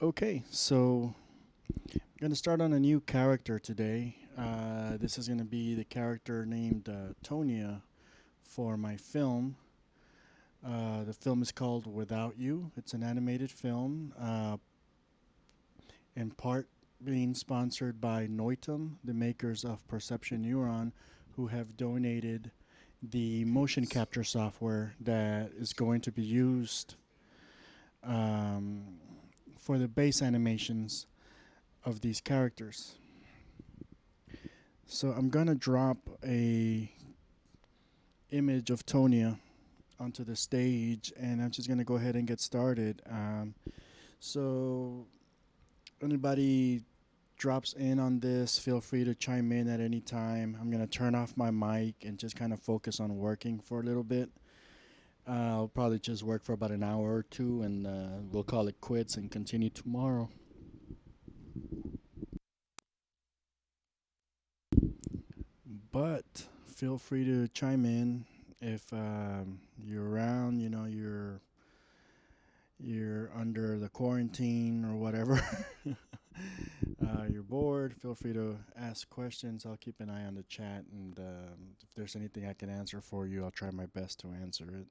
Okay, so I'm going to start on a new character today. This is going to be the character named Tonea for my film. The film is called Without You. It's an animated film, in part being sponsored by Noitum, the makers of Perception Neuron, who have donated the motion capture software that is going to be used um, for the base animations of these characters. So I'm gonna drop a image of Tonya onto the stage, and I'm just gonna go ahead and get started. So anybody drops in on this, feel free to chime in at any time. I'm gonna turn off my mic and just kind of focus on working for a little bit. I'll probably just work for about an hour or two, and we'll call it quits and continue tomorrow. But feel free to chime in if you're around. You know, you're under the quarantine or whatever. You're bored. Feel free to ask questions. I'll keep an eye on the chat, and if there's anything I can answer for you, I'll try my best to answer it.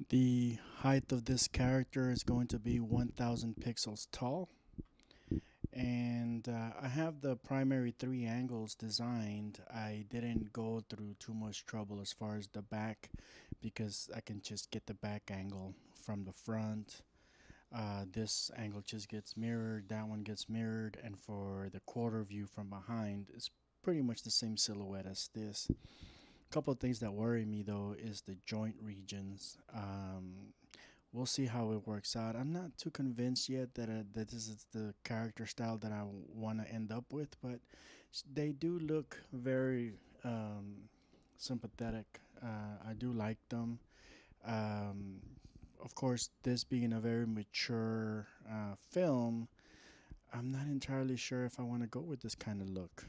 The height of this character is going to be 1,000 pixels tall, and I have the primary three angles designed. I didn't go through too much trouble as far as the back because I can just get the back angle from the front. This angle just gets mirrored, that one gets mirrored, and for the quarter view from behind, it's pretty much the same silhouette as this. A couple of things that worry me though is the joint regions. We'll see how it works out. I'm not too convinced yet that this is the character style that I want to end up with, but they do look very sympathetic. I do like them. Um, of course, this being a very mature film, I'm not entirely sure if I want to go with this kind of look.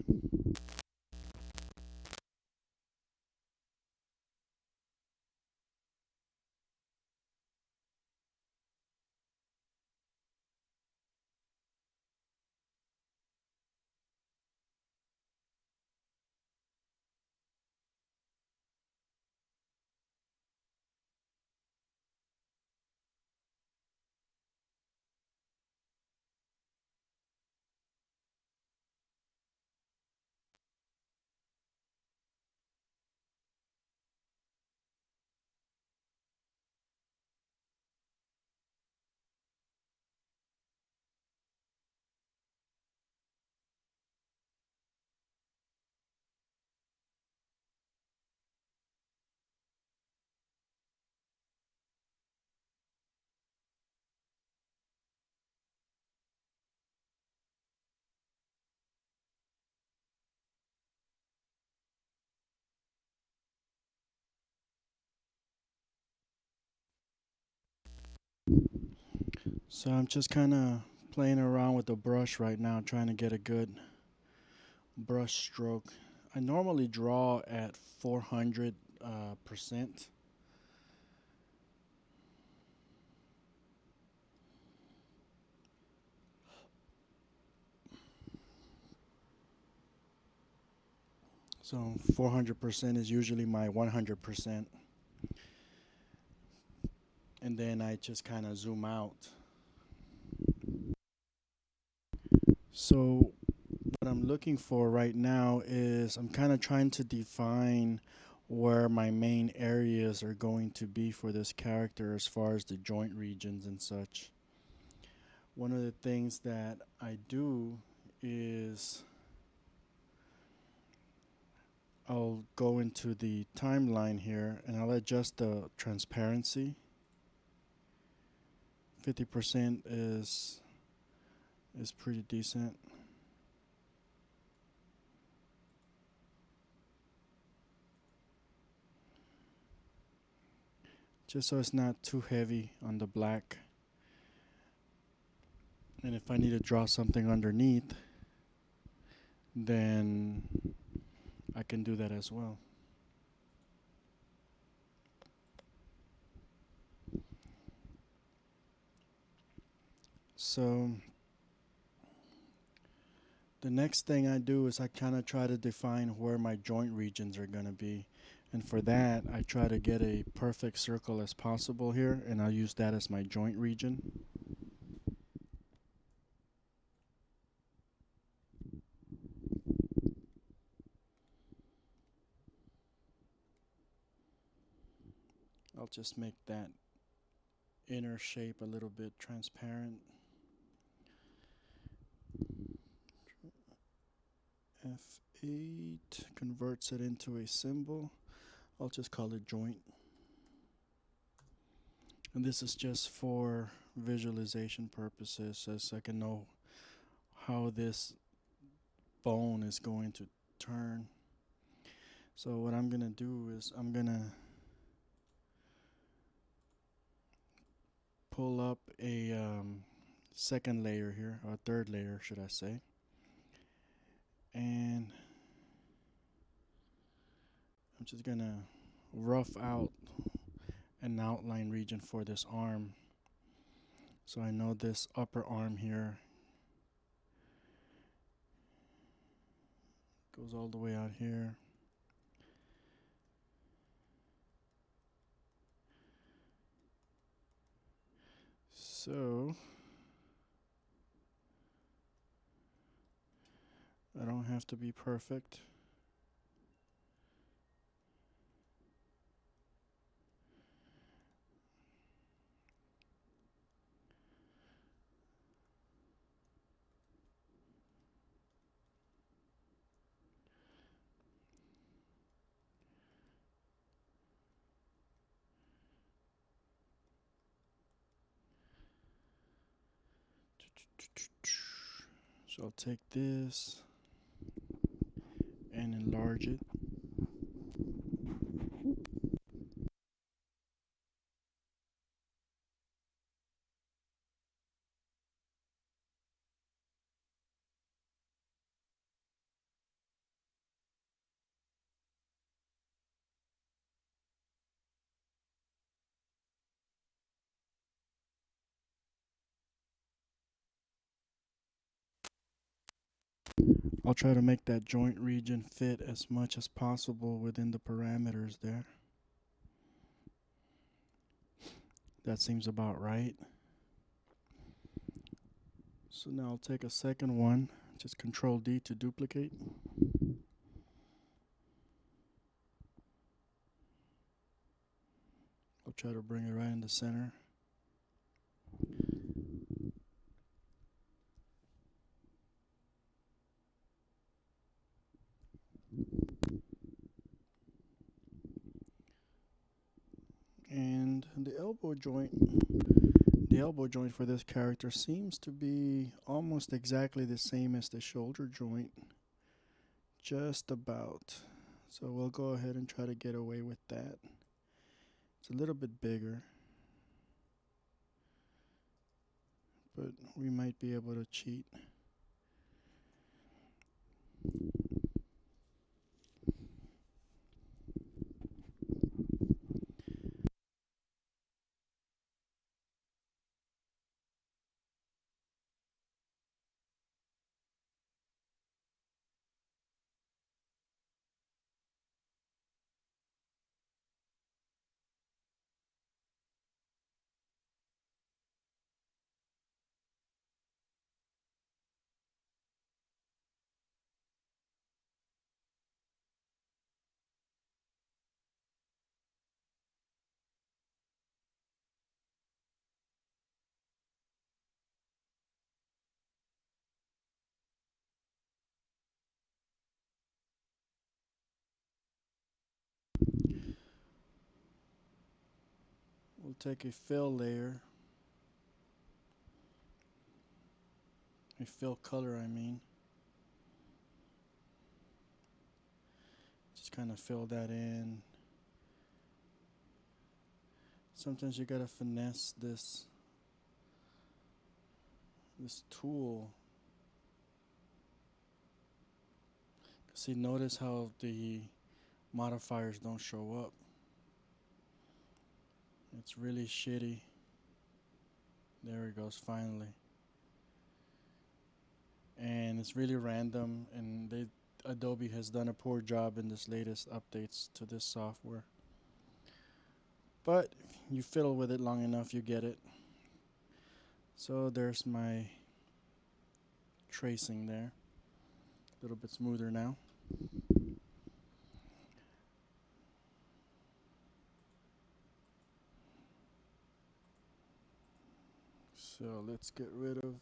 So I'm just kind of playing around with the brush right now, trying to get a good brush stroke. I normally draw at 400 percent. So 400% is usually my 100%. And then I just kind of zoom out. So what I'm looking for right now is I'm kind of trying to define where my main areas are going to be for this character as far as the joint regions and such. One of the things that I do is I'll go into the timeline here and I'll adjust the transparency. 50% is pretty decent. Just so it's not too heavy on the black. And if I need to draw something underneath, then I can do that as well. So the next thing I do is I kind of try to define where my joint regions are going to be. And for that, I try to get a perfect circle as possible here, and I'll use that as my joint region. I'll just make that inner shape a little bit transparent. F8 converts it into a symbol. I'll just call it joint. And this is just for visualization purposes, as I can know how this bone is going to turn. So what I'm gonna do is I'm gonna pull up a second layer here, or third layer should I say, and I'm just gonna rough out an outline region for this arm. So I know this upper arm here goes all the way out here. So I don't have to be perfect. So I'll take this and enlarge it. I'll try to make that joint region fit as much as possible within the parameters there. That seems about right. So now I'll take a second one, just Control D to duplicate. I'll try to bring it right in the center. And the elbow joint for this character seems to be almost exactly the same as the shoulder joint. Just about. So we'll go ahead and try to get away with that. It's a little bit bigger. but we might be able to cheat. We'll take a fill layer, a fill color, I mean. Just kind of fill that in. Sometimes you gotta finesse this tool. See, notice how the modifiers don't show up. It's really shitty. There it goes, finally. And it's really random, and Adobe has done a poor job in this latest updates to this software. But you fiddle with it long enough, you get it. So there's my tracing there. A little bit smoother now. So let's get rid of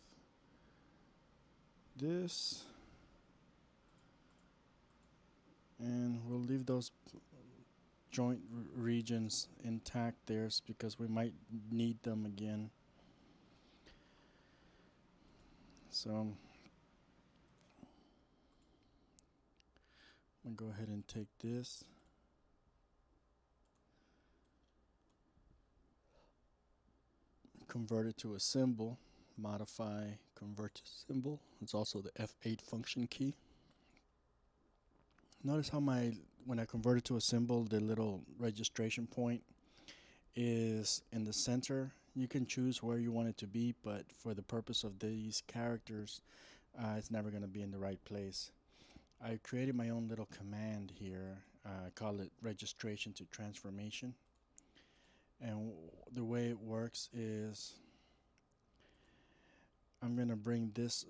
this. And we'll leave those joint regions intact there because we might need them again. So I'm gonna go ahead and take this. Convert it to a symbol. Modify, convert to symbol. It's also the F8 function key. Notice how when I convert it to a symbol, the little registration point is in the center. You can choose where you want it to be, but for the purpose of these characters, it's never going to be in the right place. I created my own little command here. I call it registration to transformation. And the way it works is I'm going to bring this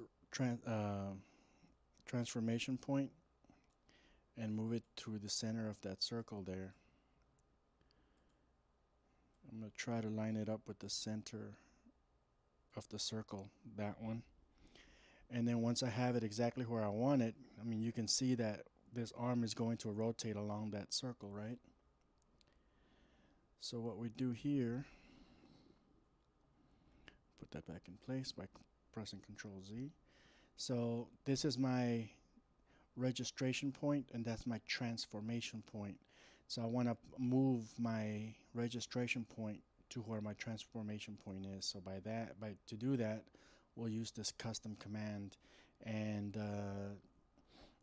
transformation point and move it to the center of that circle there. I'm going to try to line it up with the center of the circle, that one. And then once I have it exactly where I want it, I mean, you can see that this arm is going to rotate along that circle, right? So what we do here, put that back in place by pressing Control Z. So this is my registration point, and that's my transformation point. So I want to move my registration point to where my transformation point is. So to do that, we'll use this custom command. And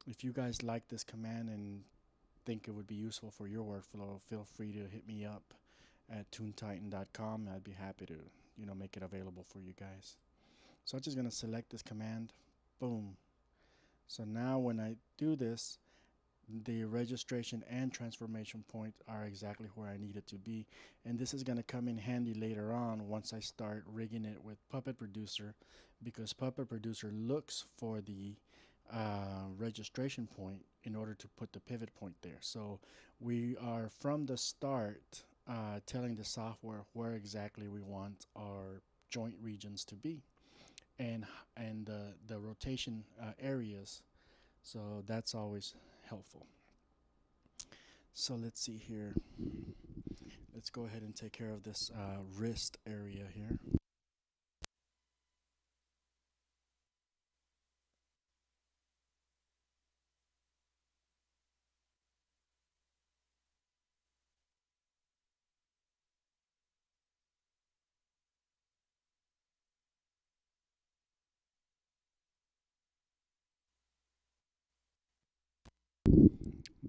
if you guys like this command and think it would be useful for your workflow, feel free to hit me up at toontitan.com. I'd be happy to make it available for you guys. So I'm just going to select this command. Boom. So now when I do this, the registration and transformation point are exactly where I need it to be. And this is going to come in handy later on once I start rigging it with Puppet Producer, because Puppet Producer looks for the registration point in order to put the pivot point there. So we are from the start telling the software where exactly we want our joint regions to be, and the rotation areas. So that's always helpful. So let's see here. Let's go ahead and take care of this wrist area here.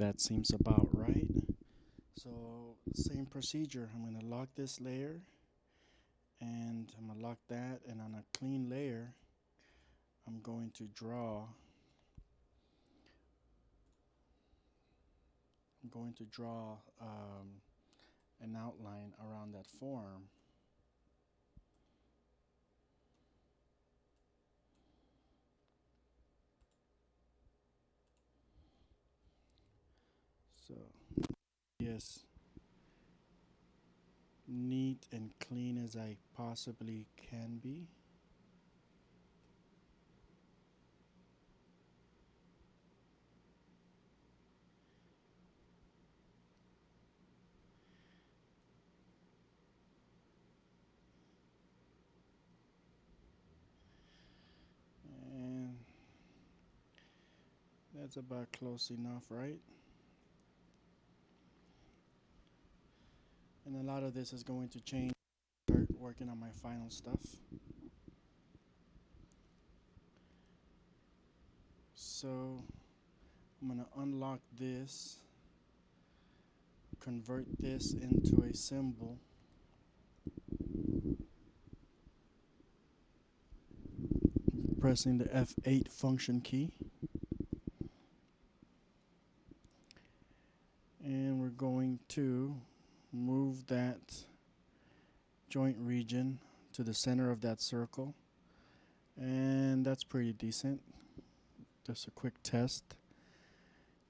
That seems about right. So same procedure. I'm going to lock this layer, and I'm going to lock that, and on a clean layer I'm going to draw an outline around that form. So yes, neat and clean as I possibly can be. And that's about close enough, right? And a lot of this is going to change. Start working on my final stuff. So I'm gonna unlock this, convert this into a symbol, pressing the F8 function key. And we're going to move that joint region to the center of that circle. And that's pretty decent. Just a quick test.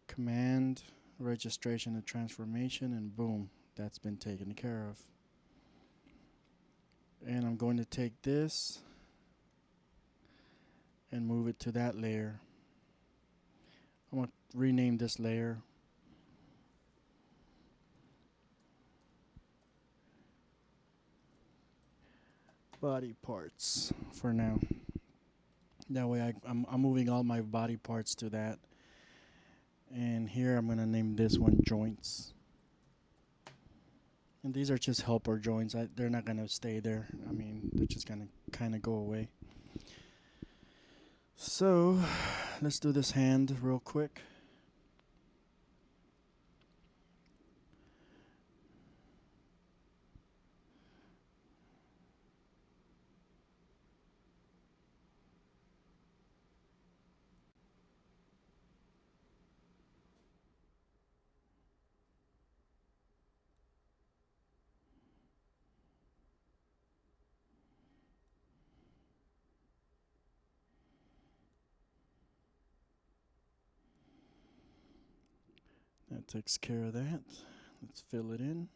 Command, registration and transformation, and boom, that's been taken care of. And I'm going to take this and move it to that layer. I'm going to rename this layer body parts for now. That way I'm moving all my body parts to that. And here I'm going to name this one joints. And these are just helper joints. They're not going to stay there. I mean, they're just going to kind of go away. So let's do this hand real quick. That takes care of that. Let's fill it in.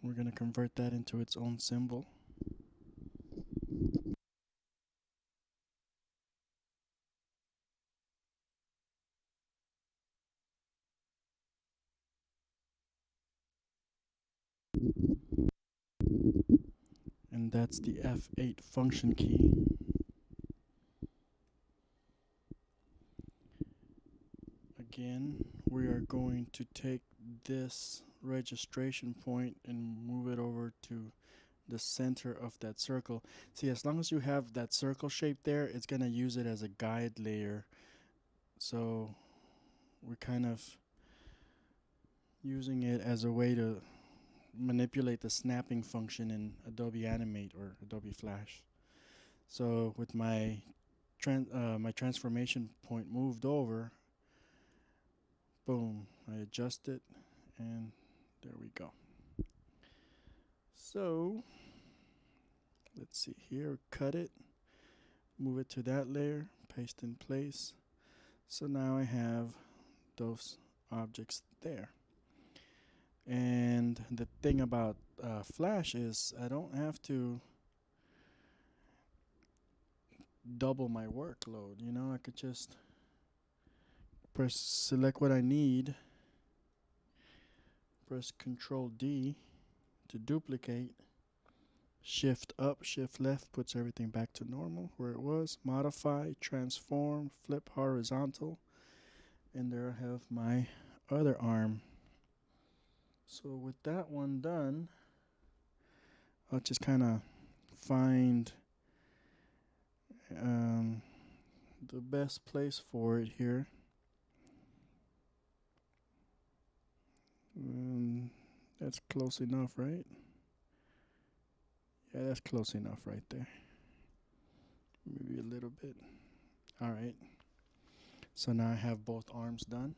We're going to convert that into its own symbol. And that's the F8 function key. Again, we are going to take this registration point and move it over to the center of that circle. See, as long as you have that circle shape there, it's going to use it as a guide layer. So we're kind of using it as a way to manipulate the snapping function in Adobe Animate or Adobe Flash. So with my my transformation point moved over, boom, I adjust it, and there we go. So let's see here, cut it, move it to that layer, paste in place. So now I have those objects there. And the thing about Flash is I don't have to double my workload. You know, I could just select what I need, press Control D to duplicate, Shift up, Shift left puts everything back to normal where it was, modify, transform, flip horizontal, and there I have my other arm. So with that one done, I'll just kind of find The best place for it here. Um, that's close enough, right? Yeah, that's close enough right there. Maybe a little bit. All right. So now I have both arms done.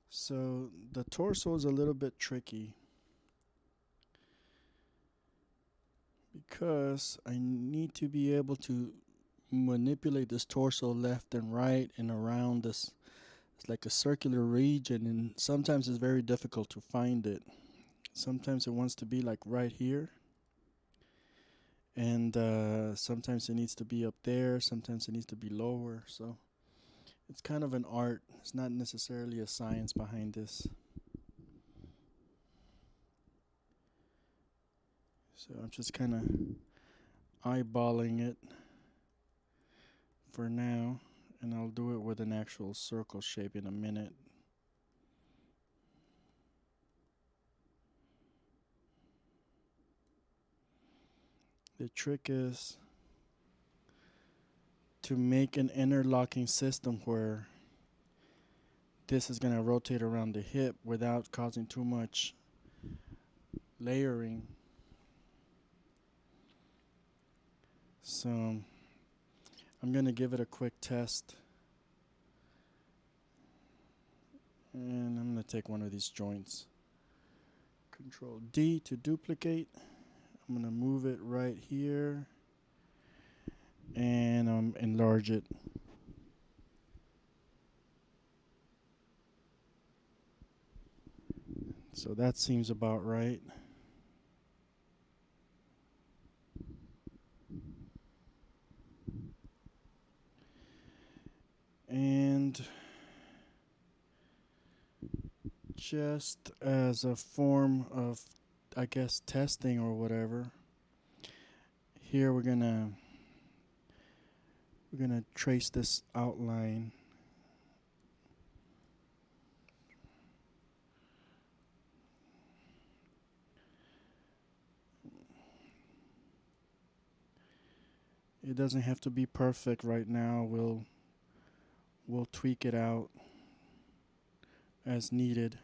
So the torso is a little bit tricky because I need to be able to manipulate this torso left and right and around this. It's like a circular region, and sometimes it's very difficult to find it. Sometimes it wants to be like right here, and sometimes it needs to be up there, sometimes it needs to be lower. So it's kind of an art. It's not necessarily a science behind this. So I'm just kind of eyeballing it for now, and I'll do it with an actual circle shape in a minute. The trick is to make an interlocking system where this is going to rotate around the hip without causing too much layering. So I'm going to give it a quick test. And I'm going to take one of these joints. Control D to duplicate. I'm going to move it right here. And enlarge it. So that seems about right. And just as a form of, I guess, testing or whatever, here we're gonna trace this outline. It doesn't have to be perfect right now. We'll tweak it out as needed.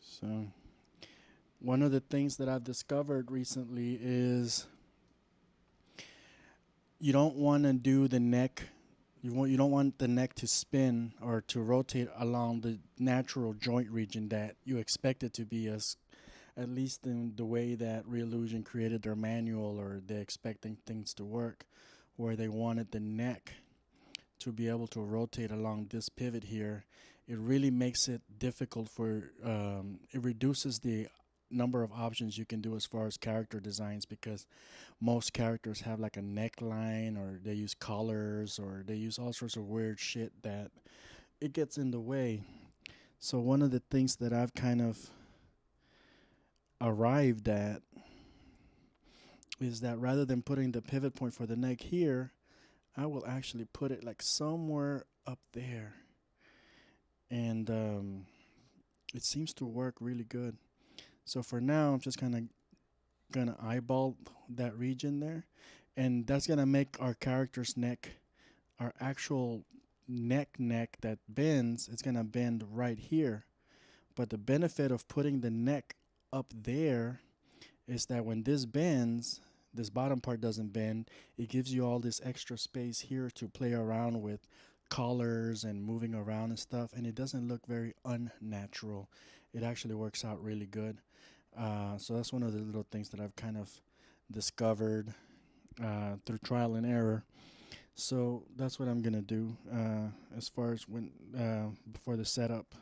So one of the things that I've discovered recently is you don't want to do the neck. You don't want the neck to spin or to rotate along the natural joint region that you expect it to be, as at least in the way that Reallusion created their manual, or they're expecting things to work, where they wanted the neck to be able to rotate along this pivot here. It really makes it difficult for, it reduces the number of options you can do as far as character designs, because most characters have like a neckline, or they use collars, or they use all sorts of weird shit that it gets in the way. So one of the things that I've kind of arrived at is that rather than putting the pivot point for the neck here, I will actually put it like somewhere up there. And it seems to work really good. So for now, I'm just kind of gonna eyeball that region there, and that's gonna make our character's neck, our actual neck that bends, it's gonna bend right here. But the benefit of putting the neck up there is that when this bends, this bottom part doesn't bend. It gives you all this extra space here to play around with collars and moving around and stuff, and it doesn't look very unnatural. It actually works out really good. So that's one of the little things that I've kind of discovered through trial and error. So that's what I'm gonna do as far as when before the setup.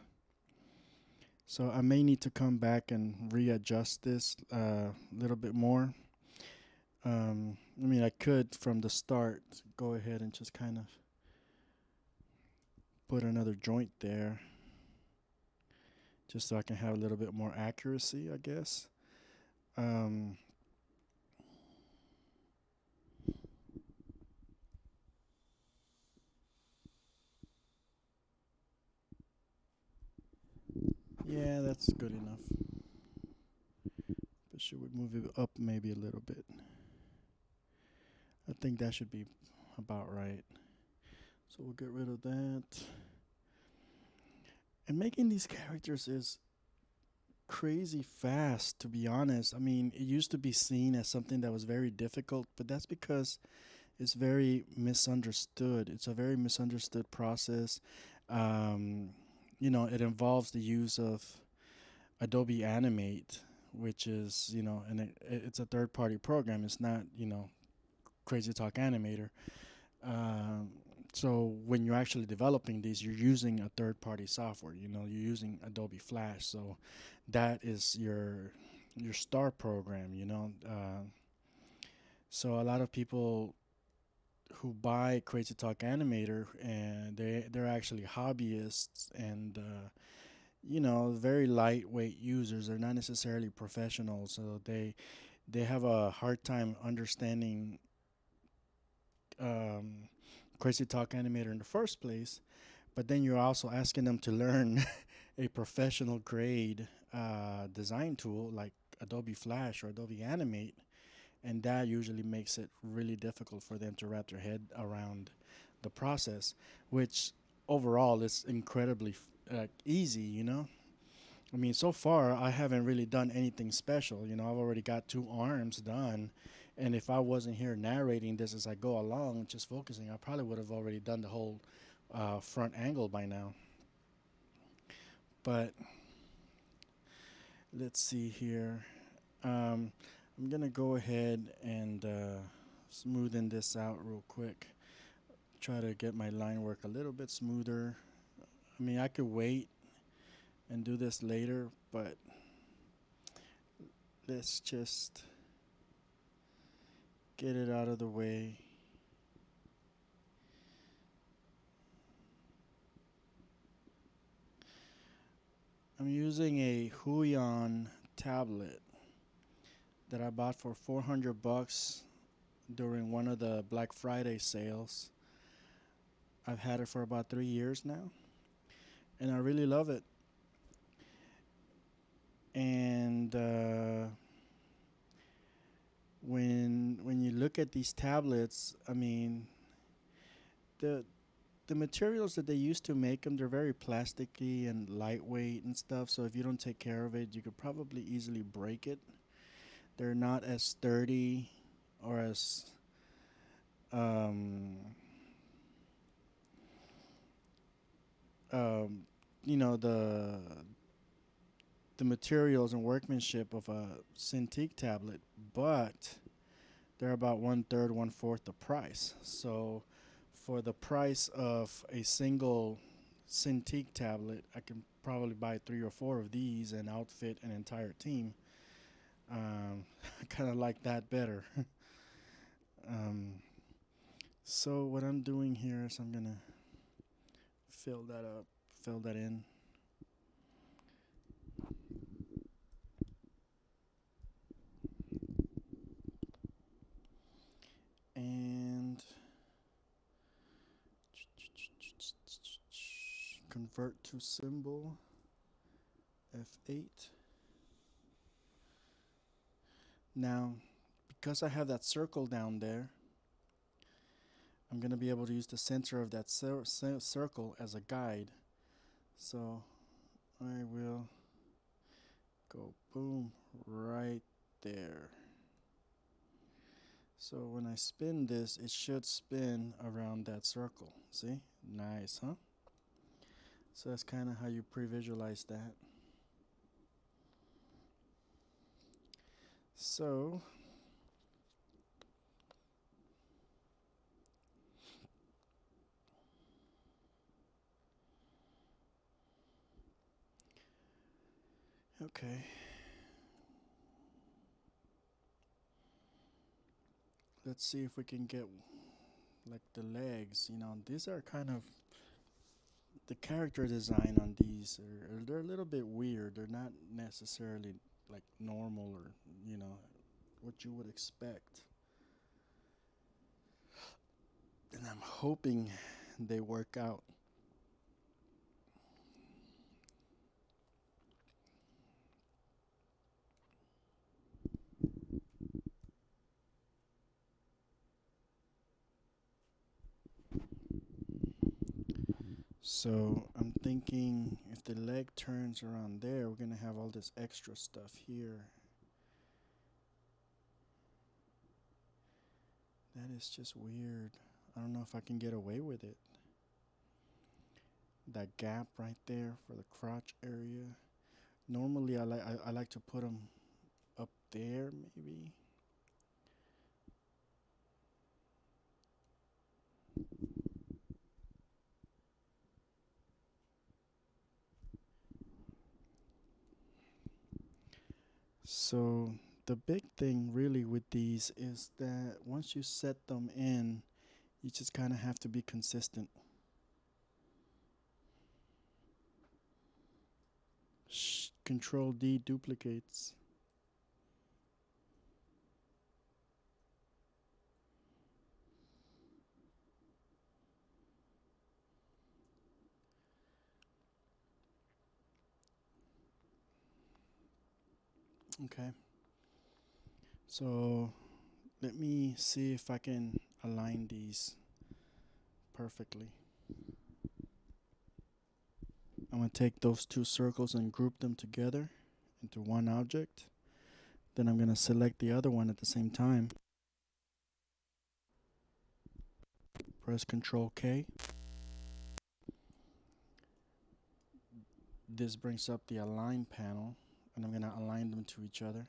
So I may need to come back and readjust this a little bit more. I mean, I could from the start go ahead and just kind of put another joint there just so I can have a little bit more accuracy, I guess. Um, yeah, that's good enough. But should we move it up maybe a little bit? I think that should be about right. So we'll get rid of that. And making these characters is crazy fast, to be honest. I mean, it used to be seen as something that was very difficult, but that's because it's very misunderstood. It's a very misunderstood process. Um, it involves the use of Adobe Animate, which is, and it's a third party program. It's not, Crazy Talk Animator. Um, so when you're actually developing these, you're using a third-party software. You're using Adobe Flash. So that is your star program. So a lot of people who buy Crazy Talk Animator and they're actually hobbyists and very lightweight users. They're not necessarily professionals, so they have a hard time understanding um, Crazy Talk Animator in the first place, but then you're also asking them to learn a professional grade design tool like Adobe Flash or Adobe Animate, and that usually makes it really difficult for them to wrap their head around the process, which overall is incredibly easy, I mean, so far I haven't really done anything special. I've already got two arms done, and if I wasn't here narrating this as I go along, just focusing, I probably would have already done the whole front angle by now. But let's see here. Um, I'm gonna go ahead and smoothen this out real quick. Try to get my line work a little bit smoother. I mean, I could wait and do this later, but let's just get it out of the way. I'm using a Huion tablet that I bought for 400 bucks during one of the Black Friday sales. I've had it for about 3 years now, and I really love it. And when you look at these tablets, I mean, the the materials that they use to make them, they're very plasticky and lightweight and stuff. So if you don't take care of it, you could probably easily break it. They're not as sturdy or as um, um, you know the materials and workmanship of a Cintiq tablet, but they're about one third, one fourth the price. So for the price of a single Cintiq tablet, I can probably buy 3 or 4 of these and outfit an entire team. I kind of like that better. um, so what I'm doing here is I'm gonna fill that up, fill that in. And convert to symbol F8. Now, because I have that circle down there, I'm going to be able to use the center of that circle as a guide. So I will go boom right there. So when I spin this, it should spin around that circle. See? Nice, huh? So that's kind of how you pre-visualize that. So Okay. Let's see if we can get like the legs. These are kind of the character design on these are they're a little bit weird. They're not necessarily like normal or what you would expect. And I'm hoping they work out. So I'm thinking if the leg turns around there, we're gonna have all this extra stuff here. That is just weird. I don't know if I can get away with it. That gap right there for the crotch area. Normally, I like to put them up there, maybe. So the big thing really with these is that once you set them in, you just kind of have to be consistent. Control D duplicates. Okay. So let me see if I can align these perfectly. I'm going to take those two circles and group them together into one object. Then I'm going to select the other one at the same time. Press Control K. This brings up the align panel, and I'm going to align them to each other.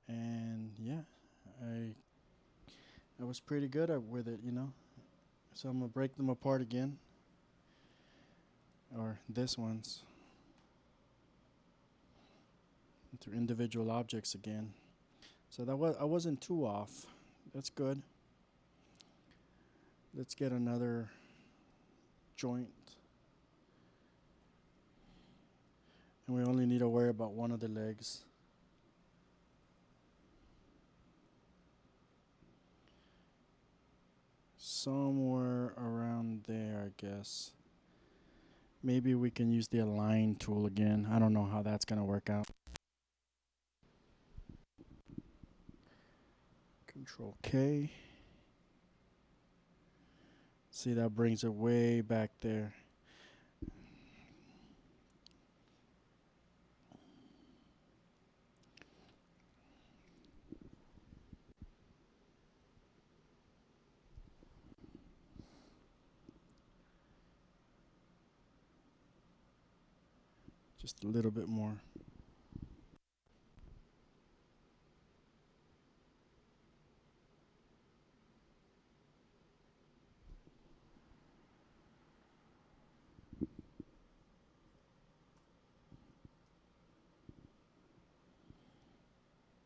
And yeah, I was pretty good with it. So I'm going to break them apart again. Or this one's into individual objects again. So I wasn't too off. That's good. Let's get another joint. And we only need to worry about one of the legs. Somewhere around there, I guess. Maybe we can use the align tool again. I don't know how that's going to work out. Control K. See, that brings it way back there. Just a little bit more.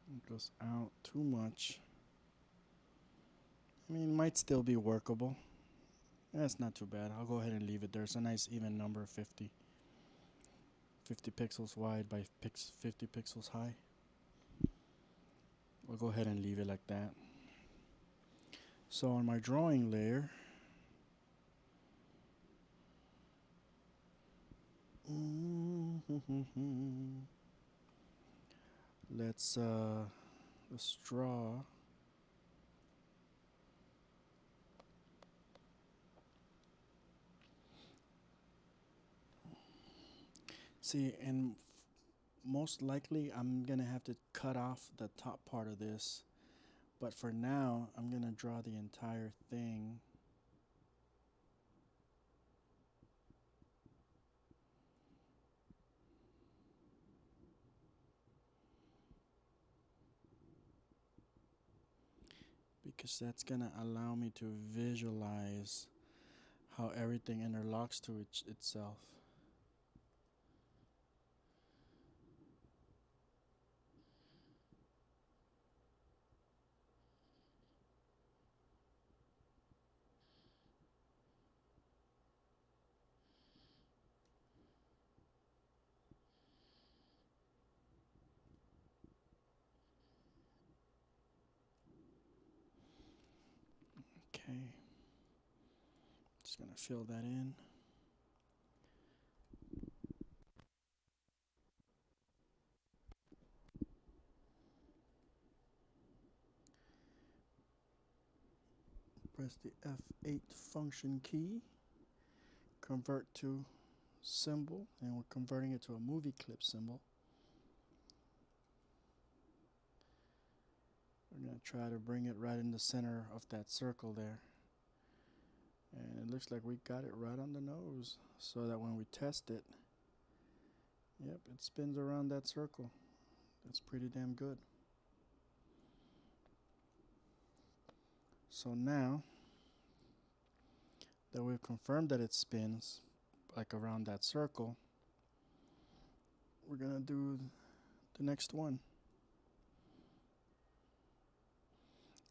It goes out too much. I mean, it might still be workable. That's not too bad. I'll go ahead and leave it there. It's a nice even number, 50. 50 pixels wide by 50 pixels high. We'll go ahead and leave it like that. So on my drawing layer, let's draw see, and most likely I'm gonna have to cut off the top part of this, but for now I'm gonna draw the entire thing. Because that's gonna allow me to visualize how everything interlocks to itself. gonna fill that in. Press the F8 function key, convert to symbol, and we're converting it to a movie clip symbol. We're going to try to bring it right in the center of that circle there. And it looks like we got it right on the nose, so that when we test it, yep, it spins around that circle. That's pretty damn good. So now that we've confirmed that it spins like around that circle, we're gonna do the next one.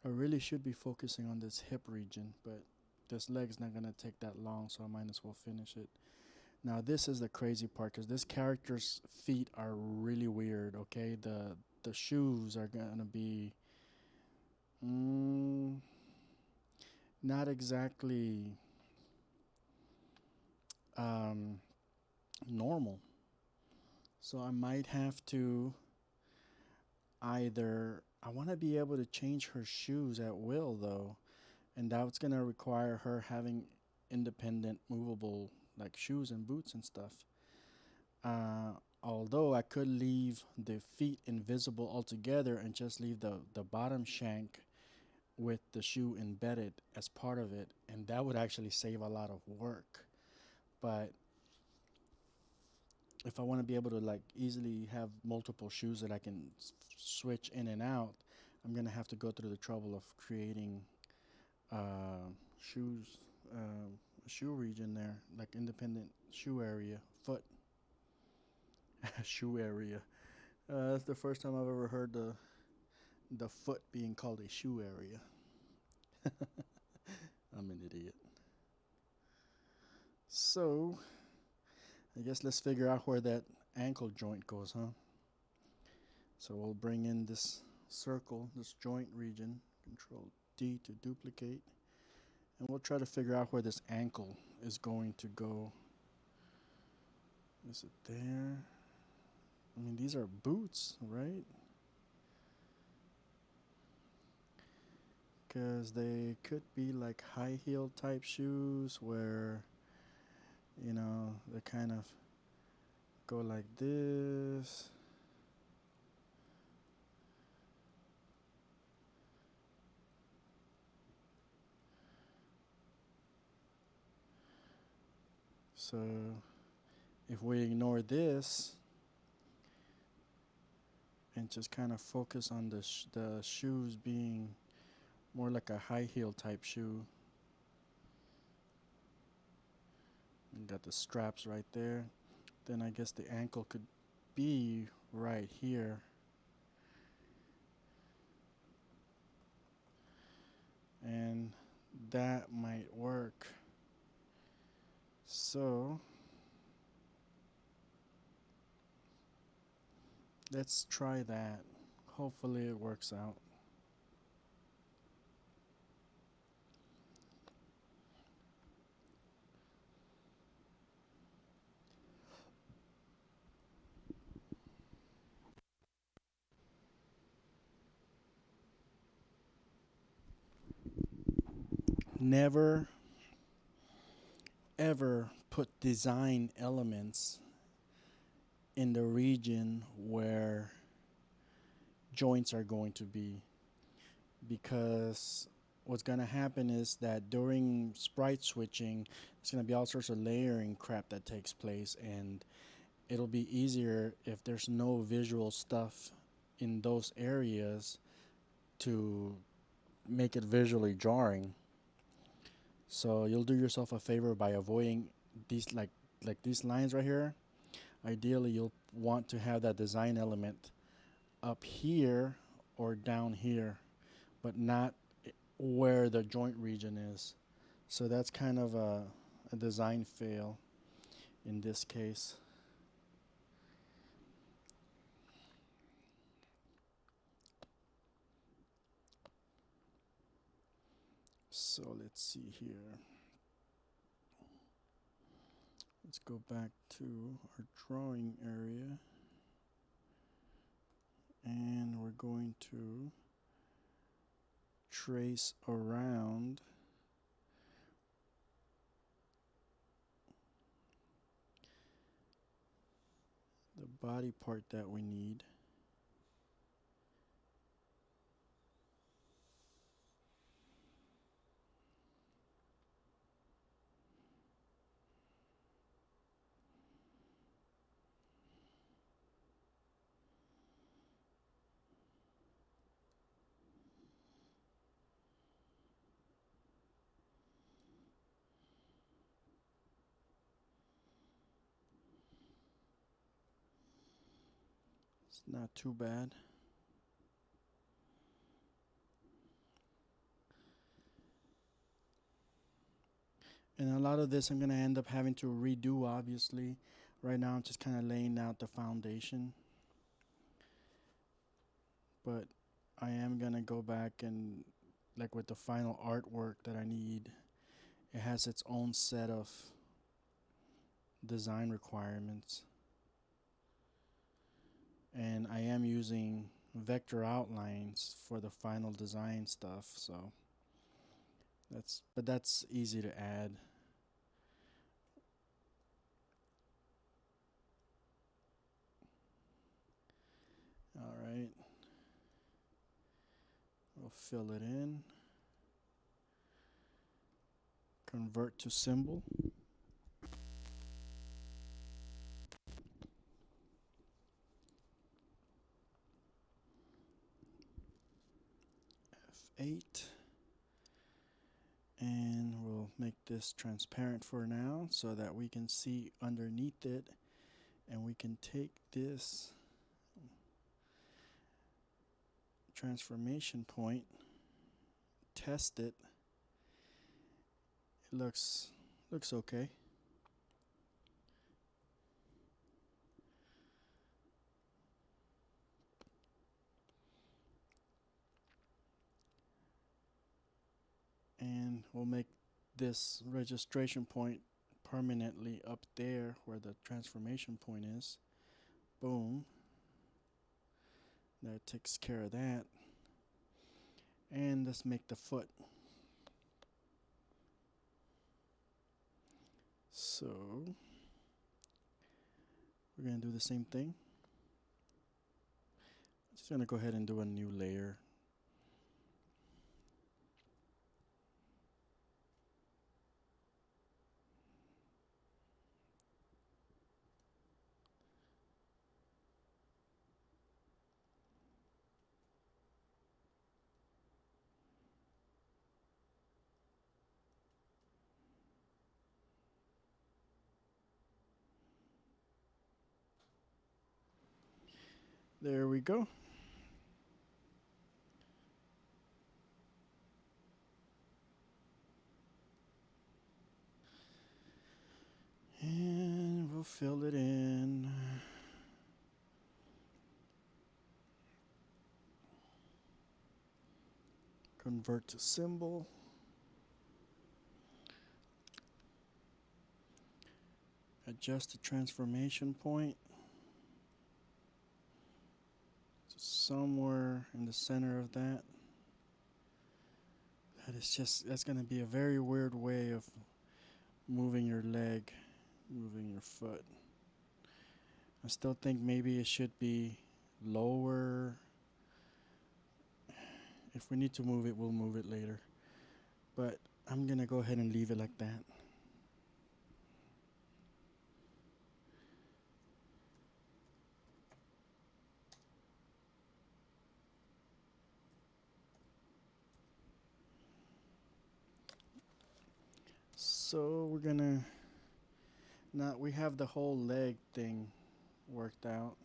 I really should be focusing on this hip region, but this leg's not gonna take that long, so I might as well finish it. Now this is the crazy part, because this character's feet are really weird. Okay, the shoes are gonna be not exactly normal. So I might have to either, I want to be able to change her shoes at will though, and that's going to require her having independent movable like shoes and boots and stuff. Although I could leave the feet invisible altogether and just leave the bottom shank with the shoe embedded as part of it, and that would actually save a lot of work. But if I want to be able to like easily have multiple shoes that I can switch in and out, I'm gonna have to go through the trouble of creating shoes, a shoe region there, like independent shoe area, foot shoe area. That's the first time I've ever heard the foot being called a shoe area. I'm an idiot. So I guess let's figure out where that ankle joint goes, huh? So we'll bring in this circle, this joint region, Control D to duplicate, and we'll try to figure out where this ankle is going to go. Is it there? I mean, these are boots, right? Because they could be like high heel type shoes where, you know, they kind of go like this. So if we ignore this and just kind of focus on the shoes being more like a high heel type shoe, and got the straps right there, then I guess the ankle could be right here. And that might work. So let's try that. Hopefully it works out. Never ever put design elements in the region where joints are going to be, because what's going to happen is that during sprite switching, there's going to be all sorts of layering crap that takes place, and it'll be easier if there's no visual stuff in those areas to make it visually jarring. So you'll do yourself a favor by avoiding these like these lines right here. Ideally, you'll want to have that design element up here or down here, but not where the joint region is. So that's kind of a design fail in this case. So let's see here. Let's go back to our drawing area, and we're going to trace around the body part that we need. It's not too bad. And a lot of this I'm going to end up having to redo, obviously. Right now I'm just kind of laying out the foundation. But I am going to go back and, like with the final artwork that I need, it has its own set of design requirements. And I am using vector outlines for the final design stuff, so that's easy to add. All right, we'll fill it in, convert to symbol. F8, and we'll make this transparent for now so that we can see underneath it, and we can take this transformation point, test it. It looks okay. And we'll make this registration point permanently up there where the transformation point is. Boom. That takes care of that. And let's make the foot. So we're going to do the same thing. Just going to go ahead and do a new layer. There we go. And we'll fill it in. Convert to symbol. Adjust the transformation point to somewhere in the center of that. That's going to be a very weird way of moving your leg, moving your foot. I still think maybe it should be lower. If we need to move it, we'll move it later. But I'm going to go ahead and leave it like that. So we're going to, now we have the whole leg thing worked out.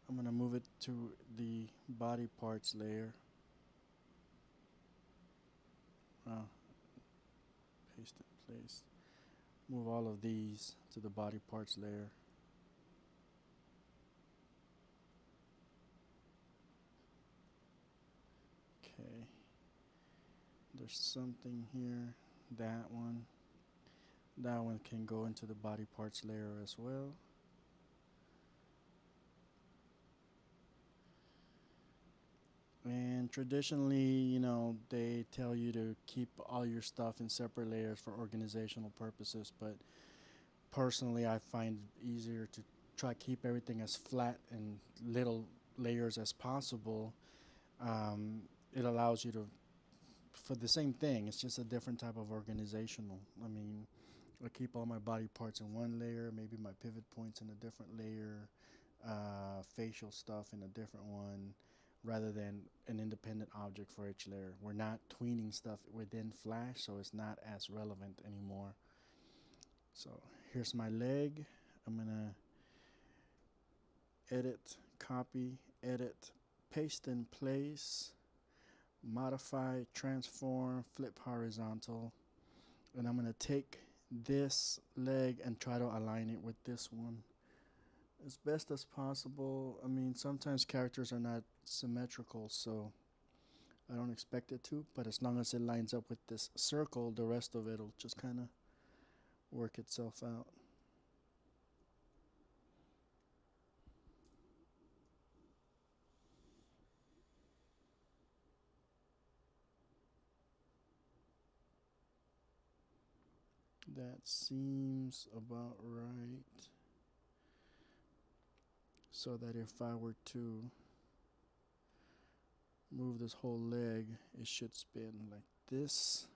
I'm going to move it to the body parts layer. Paste in place. Move all of these to the body parts layer. Okay. There's something here. That one. That one can go into the body parts layer as well. And traditionally, they tell you to keep all your stuff in separate layers for organizational purposes, but personally, I find it easier to try keep everything as flat and little layers as possible. Um, it allows you to, for the same thing, it's just a different type of organizational. I mean, I keep all my body parts in one layer, maybe my pivot points in a different layer, facial stuff in a different one, rather than an independent object for each layer. We're not tweening stuff within Flash, so it's not as relevant anymore. So here's my leg. I'm gonna edit, copy, edit, paste in place, modify, transform, flip horizontal, and I'm gonna take this leg and try to align it with this one as best as possible. I mean, sometimes characters are not symmetrical, so I don't expect it to, but as long as it lines up with this circle, the rest of it'll just kind of work itself out. That seems about right. So that if I were to move this whole leg, it should spin like this.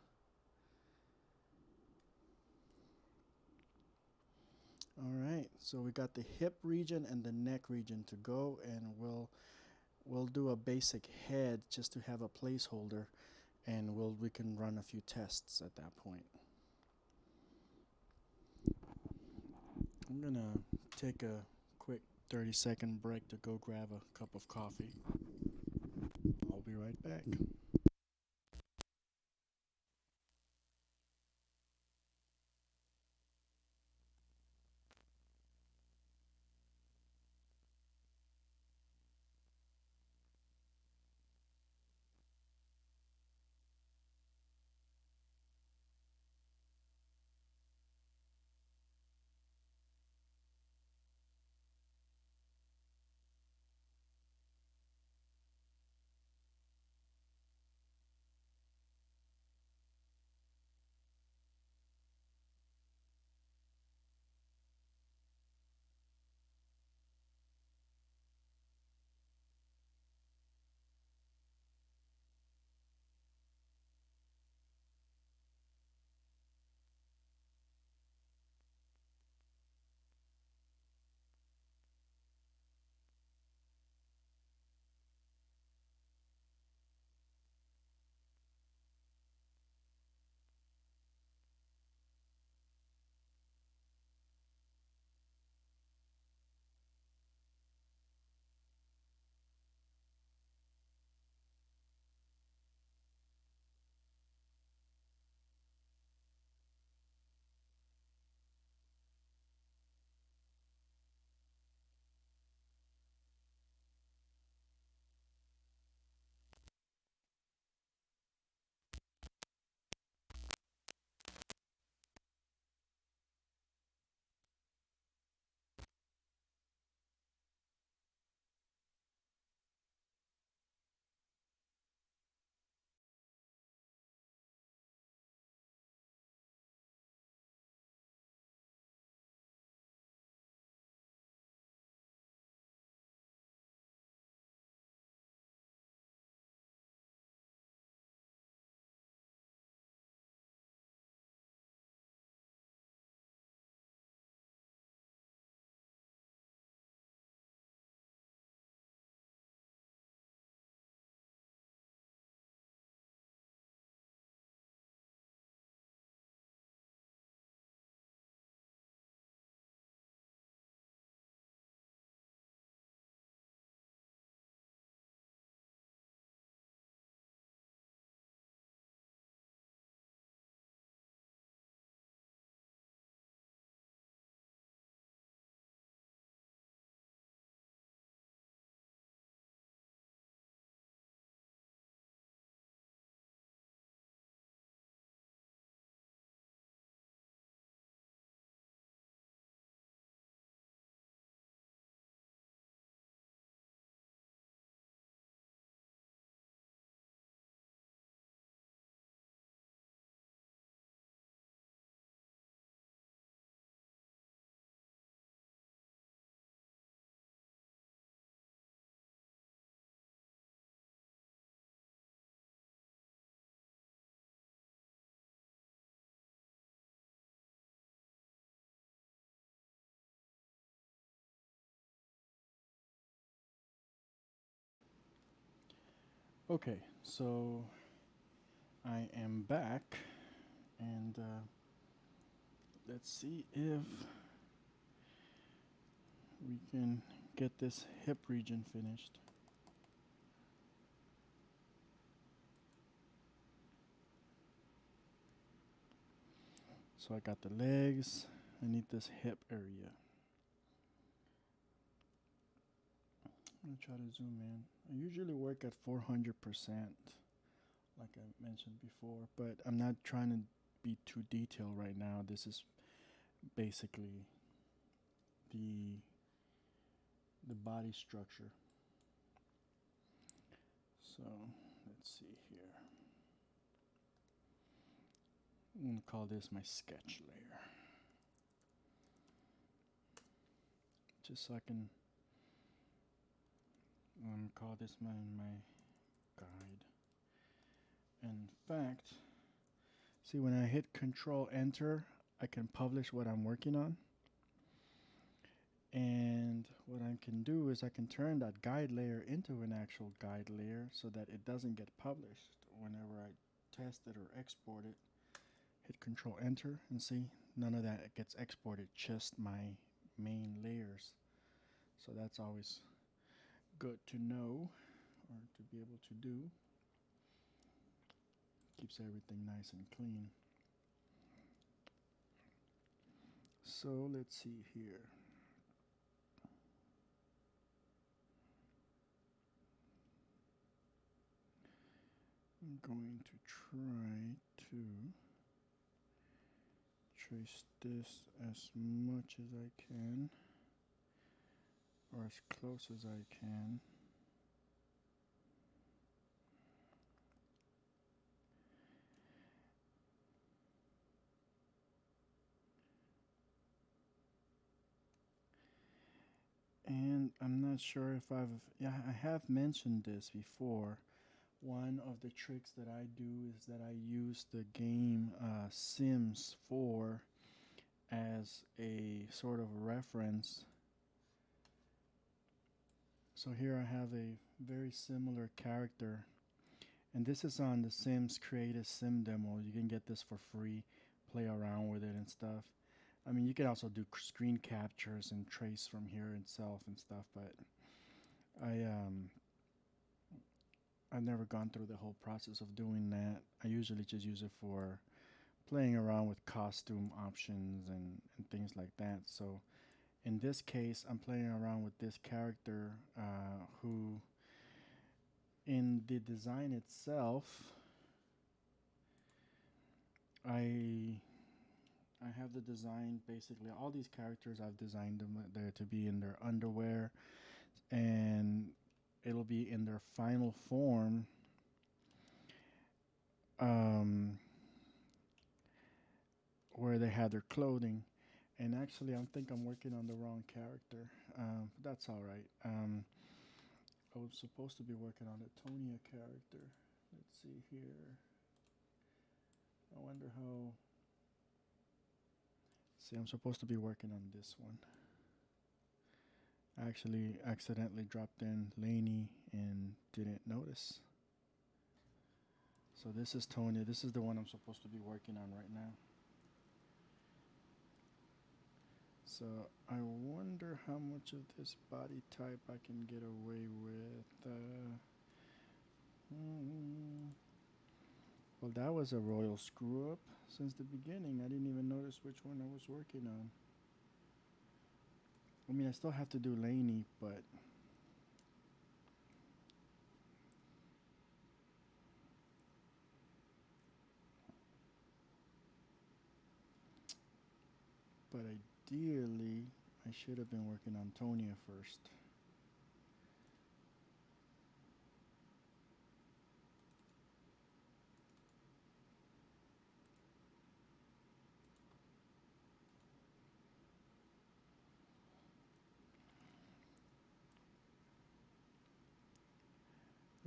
All right, so we got the hip region and the neck region to go, and we'll do a basic head just to have a placeholder, and we can run a few tests at that point. I'm gonna take a quick 30-second break to go grab a cup of coffee. I'll be right back. Okay, so I am back, and let's see if we can get this hip region finished. So I got the legs, I need this hip area. I'm gonna try to zoom in. I usually work at 400%, like I mentioned before, but I'm not trying to be too detailed right now. This is basically the the body structure. So let's see here. I'm gonna call this my sketch layer, just so I can call this my guide. In fact, see, when I hit Control Enter, I can publish what I'm working on. And what I can do is I can turn that guide layer into an actual guide layer so that it doesn't get published whenever I test it or export it. Hit Control Enter and see, none of that gets exported, just my main layers. So that's always good to know or to be able to do. Keeps everything nice and clean. So let's see here. I'm going to try to trace this as much as I can, or as close as I can. And I'm not sure if I have mentioned this before. One of the tricks that I do is that I use the game Sims 4 as a sort of reference. So here I have a very similar character, and this is on the Sims Create a Sim demo. You can get this for free, play around with it and stuff. I mean, you can also do screen captures and trace from here itself and stuff, but I I've never gone through the whole process of doing that. I usually just use it for playing around with costume options and things like that. So in this case, I'm playing around with this character who, in the design itself, I I have the design basically all these characters. I've designed them there to be in their underwear, and it'll be in their final form. Um, where they have their clothing. And actually, I think I'm working on the wrong character. But that's all right. I was supposed to be working on the Tonea character. Let's see here. I wonder how. See, I'm supposed to be working on this one. I actually accidentally dropped in Laney and didn't notice. So this is Tonea. This is the one I'm supposed to be working on right now. So I wonder how much of this body type I can get away with. Well, that was a royal screw up since the beginning. I didn't even notice which one I was working on. I mean, I still have to do Laney, but ideally, I should have been working on Tonea first.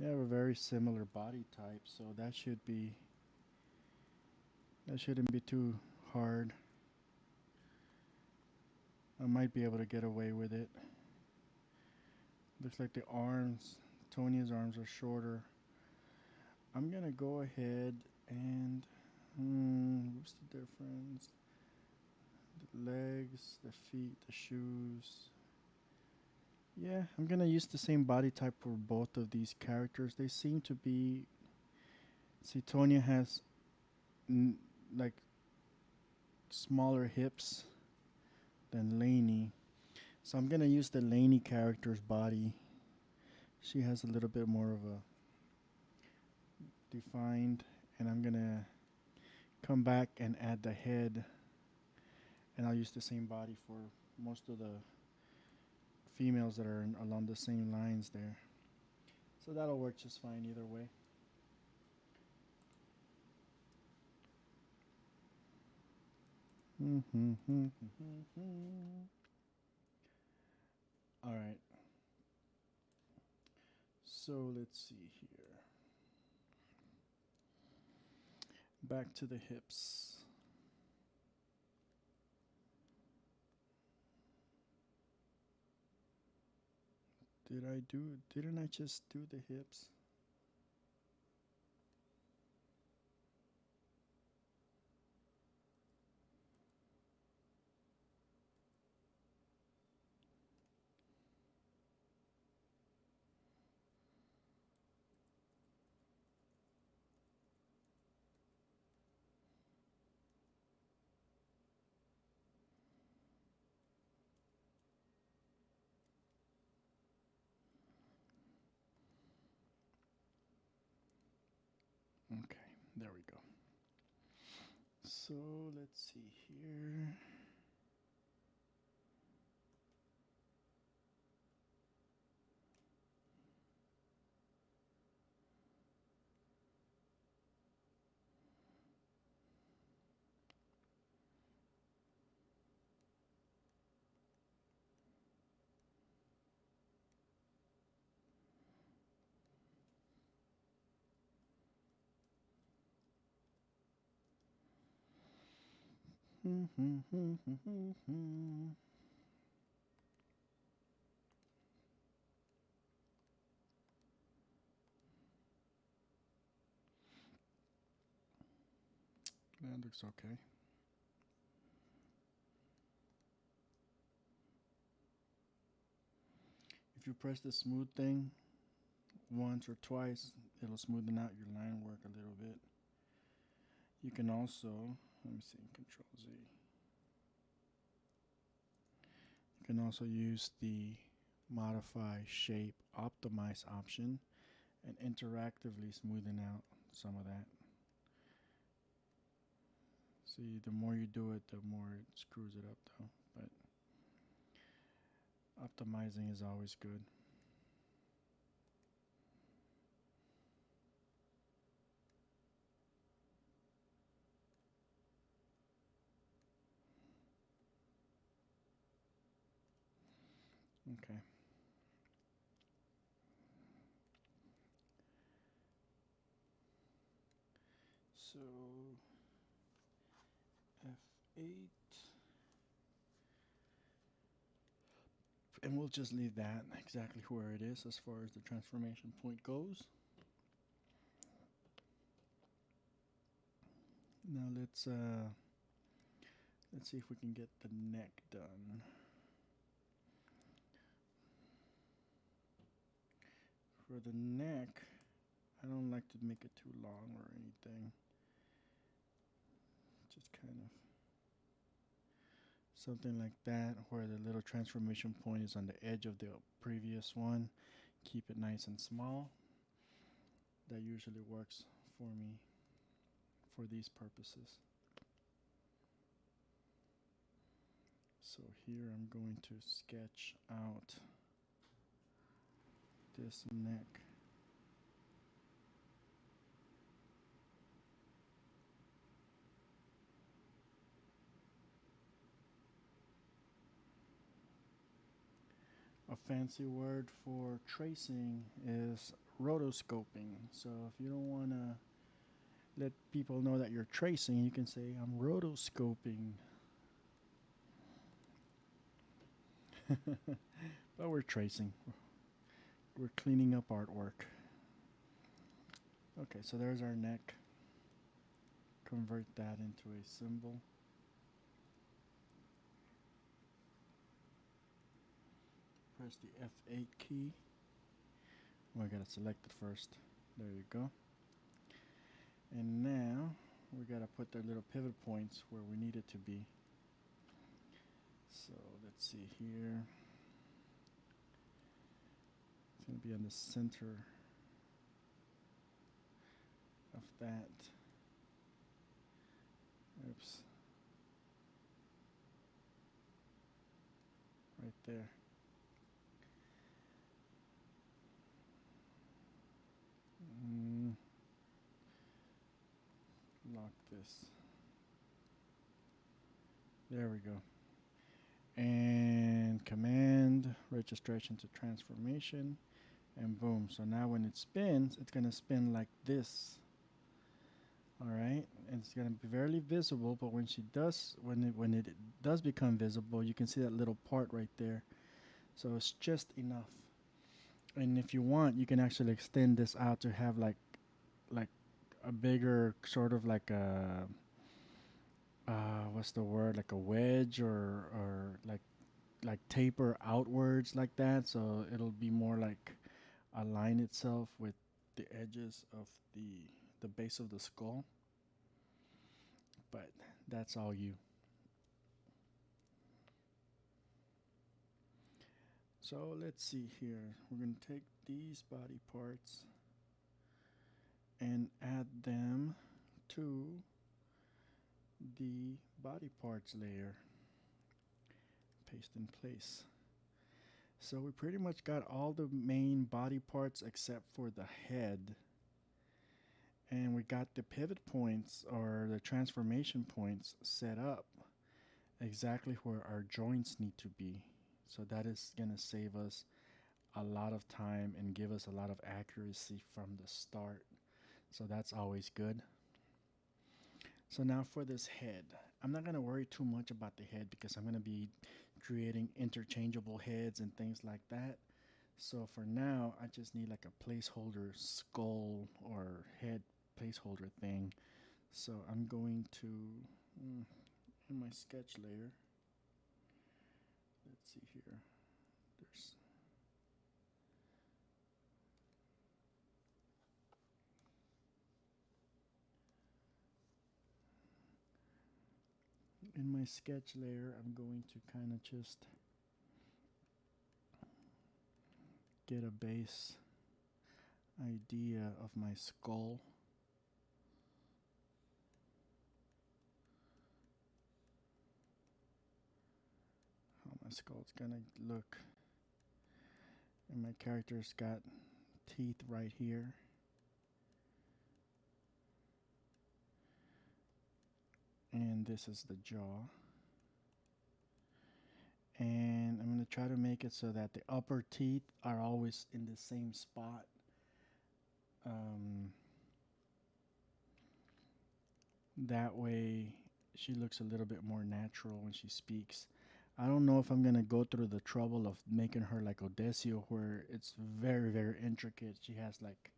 They have a very similar body type, so that shouldn't be too hard. I might be able to get away with it. Looks like the arms, Tonea's arms are shorter, I'm gonna go ahead and what's the difference? The legs, the feet, the shoes. Yeah, I'm gonna use the same body type for both of these characters. They seem to be. See, Tonea has n- like smaller hips than Lainey, so I'm gonna use the Lainey character's body. She has a little bit more of a defined, and I'm gonna come back and add the head, and I'll use the same body for most of the females that are along the same lines there. So that'll work just fine either way. All right. So let's see here. Back to the hips. Didn't I just do the hips? Okay, there we go. So let's see here. That looks okay. If you press the smooth thing once or twice, it'll smoothen out your line work a little bit. You can also, let me see, Control Z. You can also use the modify shape optimize option and interactively smoothen out some of that. See, the more you do it, the more it screws it up though. But optimizing is always good. Okay. So F8. And we'll just leave that exactly where it is as far as the transformation point goes. Now let's see if we can get the neck done. For the neck, I don't like to make it too long or anything. Just kind of something like that, where the little transformation point is on the edge of the previous one. Keep it nice and small. That usually works for me for these purposes. So here I'm going to sketch out this neck. A fancy word for tracing is rotoscoping. So if you don't want to let people know that you're tracing, you can say, I'm rotoscoping. But we're tracing, we're cleaning up artwork. Okay, so there's our neck. Convert that into a symbol. Press the F8 key. Oh, I gotta select it first. There you go. And now we gotta put the little pivot points where we need it to be. So let's see here. It's gonna be on the center of that. Oops. Right there. Lock this. There we go. And command registration to transformation, and boom. So now when it spins, it's gonna spin like this. All right, and it's gonna be barely visible, but when it does become visible, you can see that little part right there. So it's just enough. And if you want, you can actually extend this out to have like a bigger sort of like a what's the word, like a wedge, or like taper outwards like that, so it'll be more like align itself with the edges of the base of the skull. But that's all you. So let's see here. We're going to take these body parts and add them to the body parts layer. Paste in place. So we pretty much got all the main body parts except for the head. And we got the pivot points or the transformation points set up exactly where our joints need to be. So that is going to save us a lot of time and give us a lot of accuracy from the start. So that's always good. So now for this head, I'm not going to worry too much about the head because I'm going to be creating interchangeable heads and things like that. So for now, I just need like a placeholder skull or head placeholder thing. So I'm going to, in my sketch layer, let's see here, there's in my sketch layer, I'm going to kind of just get a base idea of my skull. How my skull's gonna look. And my character's got teeth right here. And this is the jaw. And I'm going to try to make it so that the upper teeth are always in the same spot. That way she looks a little bit more natural when she speaks. I don't know if I'm going to go through the trouble of making her like Odessio, where it's very, very intricate. She has like,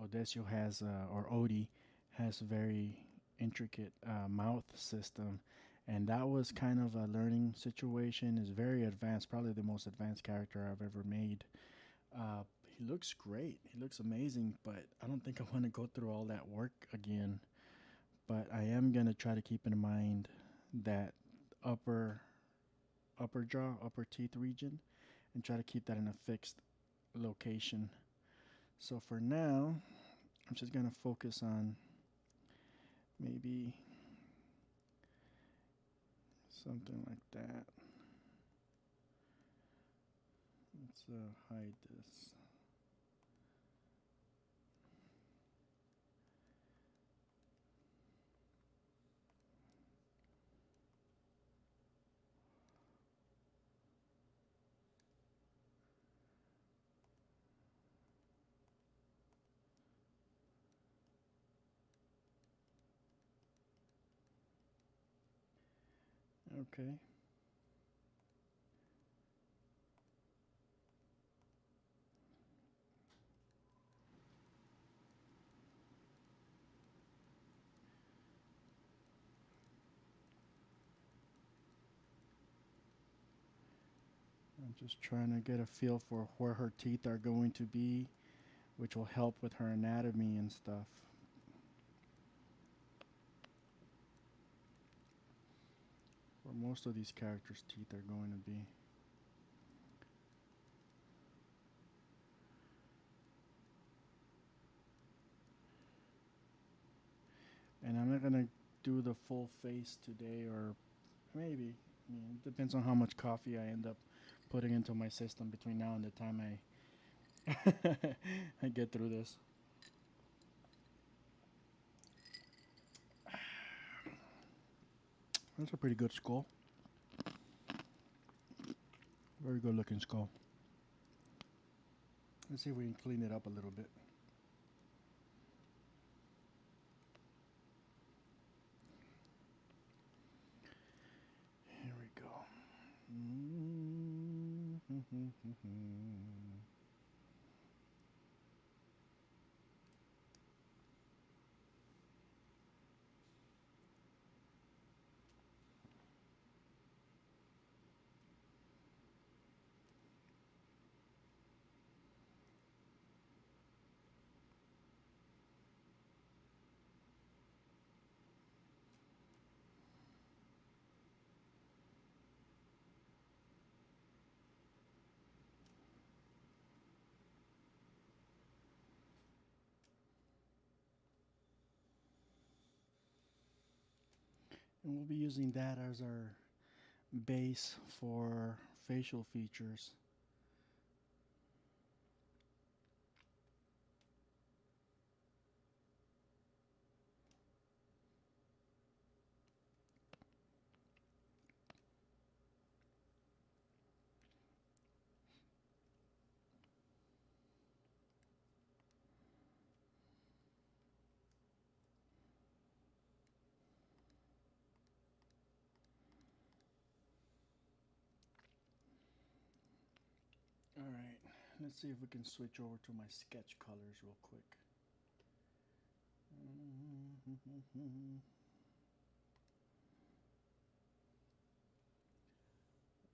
Odessio has, or Odie has very intricate mouth system. And that was kind of a learning situation. Is very advanced, probably the most advanced character I've ever made. He looks great. He looks amazing, but I don't think I want to go through all that work again. But I am gonna try to keep in mind that upper upper jaw, upper teeth region, and try to keep that in a fixed location. So for now, I'm just gonna focus on maybe something like that. Let's hide this. Okay. I'm just trying to get a feel for where her teeth are going to be, which will help with her anatomy and stuff. Where most of these characters' teeth are going to be. And I'm not going to do the full face today, or maybe. I mean, it depends on how much coffee I end up putting into my system between now and the time I get through this. That's a pretty good skull. Very good looking skull. Let's see if we can clean it up a little bit. Here we go. And we'll be using that as our base for facial features. Alright, let's see if we can switch over to my sketch colors real quick.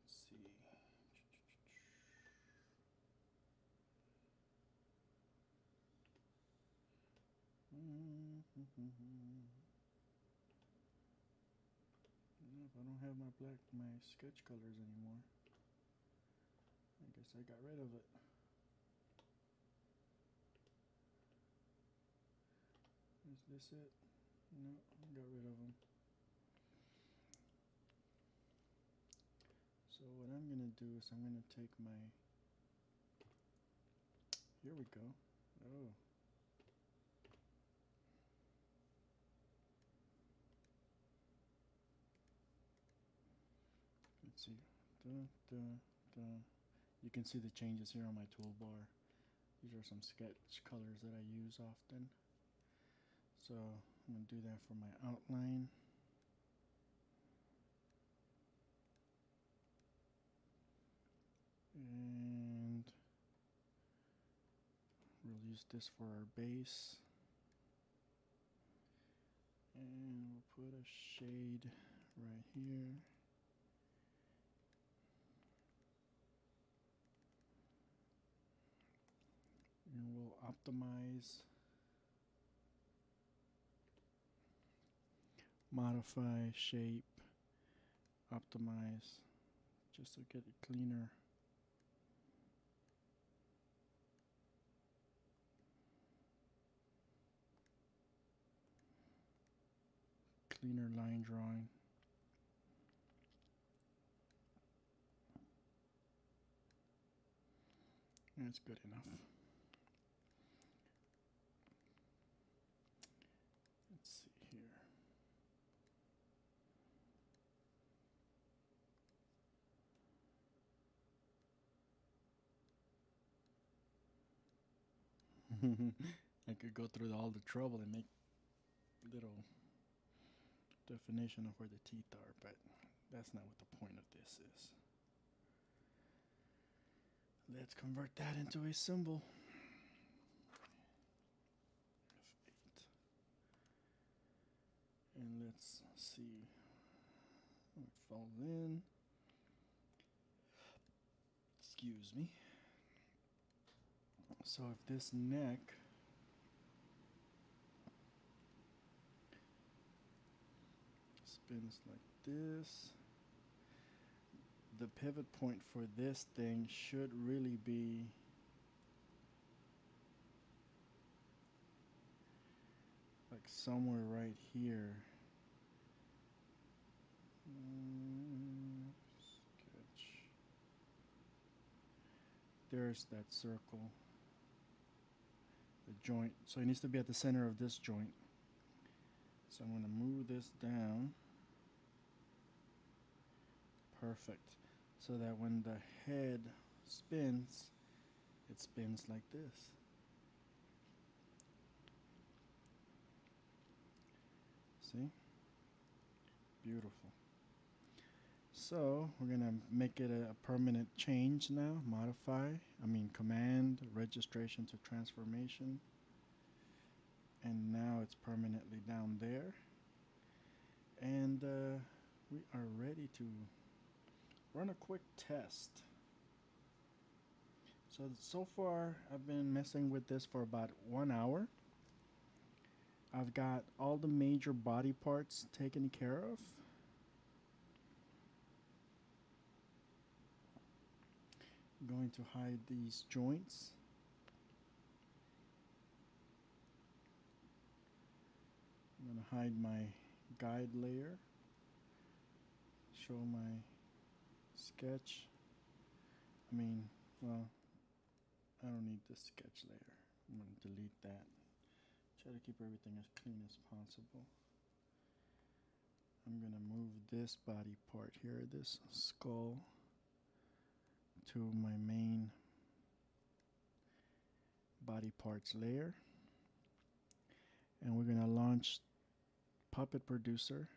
Let's see. Nope, I don't have my sketch colors anymore. I guess I got rid of it. Is this it? No, I got rid of them. So what I'm gonna do is I'm gonna take my, here we go. Oh. Let's see. You can see the changes here on my toolbar. These are some sketch colors that I use often. So I'm going to do that for my outline. And we'll use this for our base. And we'll put a shade right here. And we'll optimize, modify, shape, optimize, just to get it cleaner. Cleaner line drawing. That's good enough. Let's see here. I could go through all the trouble and make little definition of where the teeth are, but that's not what the point of this is. Let's convert that into a symbol. F8. And let's see how it falls in. Excuse me. So if this neck spins like this, the pivot point for this thing should really be like somewhere right here. Sketch. There's that circle. The joint. So it needs to be at the center of this joint. So I'm going to move this down. Perfect. So that when the head spins, it spins like this. See? Beautiful. So we're going to make it a permanent change now. Command, registration to transformation. And now it's permanently down there. And we are ready to run a quick test. So far I've been messing with this for about 1 hour. I've got all the major body parts taken care of. I'm going to hide these joints. I'm going to hide my guide layer. Show my sketch. I don't need the sketch layer. I'm going to delete that. Try to keep everything as clean as possible. I'm going to move this body part here, this skull, to my main body parts layer. And we're going to launch Puppet Producer.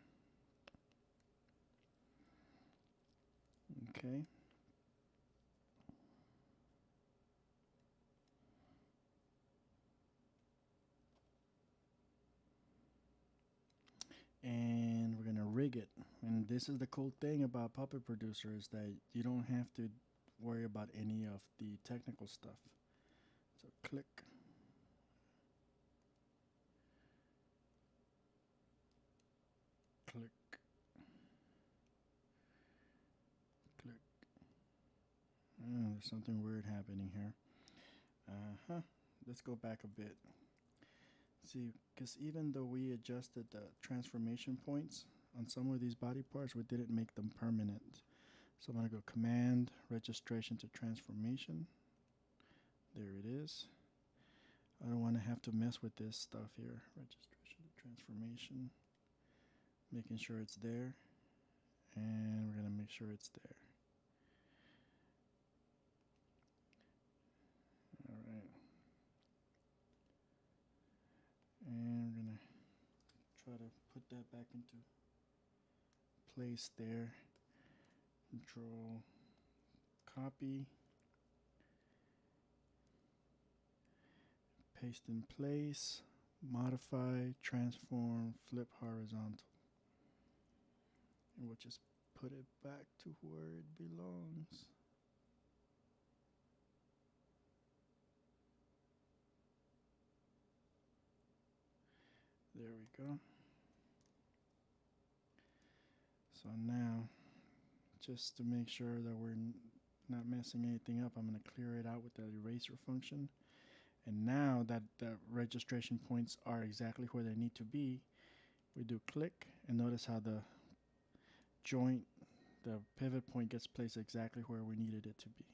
Okay. And we're going to rig it. And this is the cool thing about Puppet Producer, is that you don't have to worry about any of the technical stuff. So click. Click. Click. There's something weird happening here. Let's go back a bit. See, because even though we adjusted the transformation points on some of these body parts, we didn't make them permanent. So I'm going to go Command, Registration to Transformation. There it is. I don't want to have to mess with this stuff here. Registration to Transformation. Making sure it's there. And we're going to make sure it's there. Alright. And we're going to try to put that back into place there. Control, copy, paste in place, modify, transform, flip horizontal. And we'll just put it back to where it belongs. There we go. So now, just to make sure that we're not messing anything up, I'm going to clear it out with the eraser function. And now that the registration points are exactly where they need to be, we do click, and notice how the joint, the pivot point gets placed exactly where we needed it to be.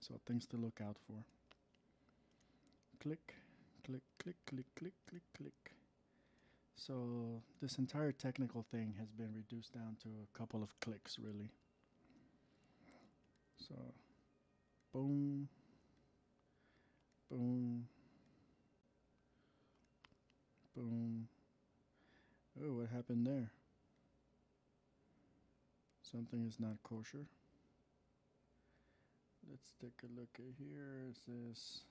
So things to look out for. Click, click, click, click, click, click, click. So this entire technical thing has been reduced down to a couple of clicks, really. So, boom, boom, boom. Oh, what happened there? Something is not kosher. Let's take a look at here. It says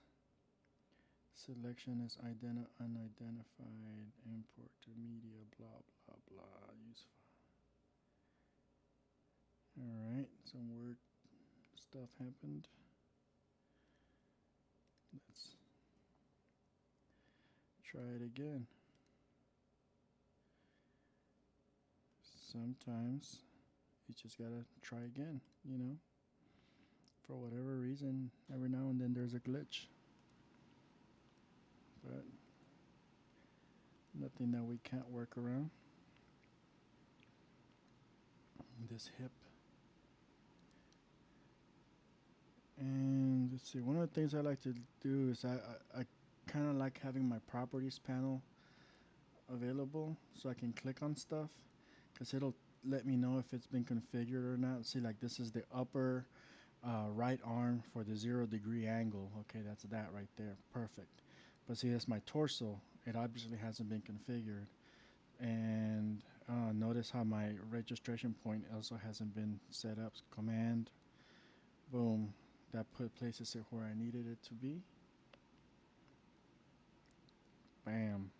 selection is unidentified, import to media, blah, blah, blah, use Alright, some weird stuff happened. Let's try it again. Sometimes you just gotta try again, you know? For whatever reason, every now and then there's a glitch. But nothing that we can't work around. This hip. And let's see, one of the things I like to do is I kind of like having my properties panel available so I can click on stuff because it'll let me know if it's been configured or not. See, like this is the upper right arm for the 0 degree angle. Okay, that's that right there. Perfect. But see, that's my torso. It obviously hasn't been configured. And notice how my registration point also hasn't been set up. Command, boom. That places it where I needed it to be. Bam.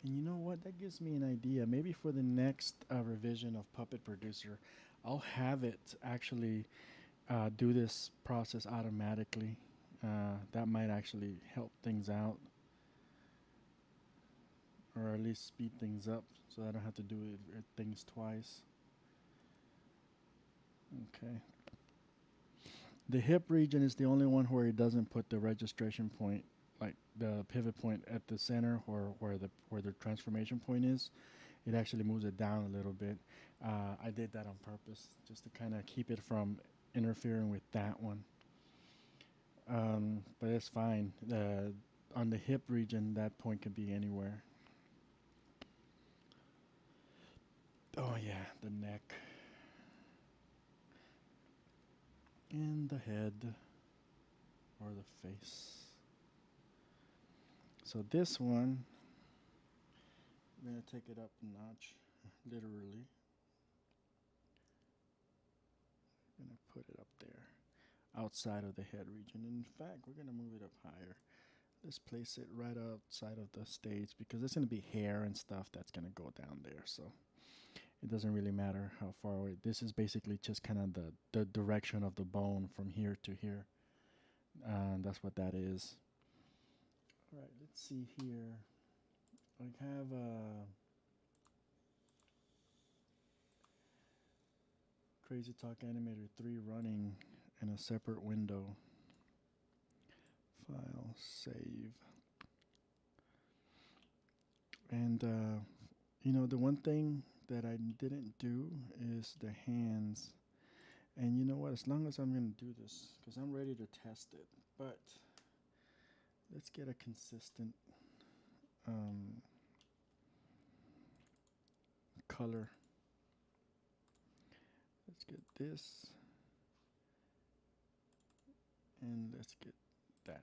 And you know what? That gives me an idea. Maybe for the next revision of Puppet Producer, I'll have it actually do this process automatically. That might actually help things out, or at least speed things up, so I don't have to do things twice. Okay. The hip region is the only one where it doesn't put the registration point, like the pivot point at the center, or where the transformation point is. It actually moves it down a little bit. I did that on purpose, just to kind of keep it from interfering with that one. But it's fine. On the hip region, that point can be anywhere. Oh yeah, the neck and the head or the face. So this one, I'm gonna take it up a notch, literally. I'm gonna put it up there, outside of the head region. In fact, we're gonna move it up higher. Let's place it right outside of the stage because there's gonna be hair and stuff that's gonna go down there. So it doesn't really matter how far away. This is basically just kind of the direction of the bone from here to here. That's what that is. All right, let's see here. I have Crazy Talk Animator 3 running in a separate window. File, save. And, the one thing that I didn't do is the hands. And you know what? As long as I'm going to do this, because I'm ready to test it, but let's get a consistent color. Let's get this, and let's get that.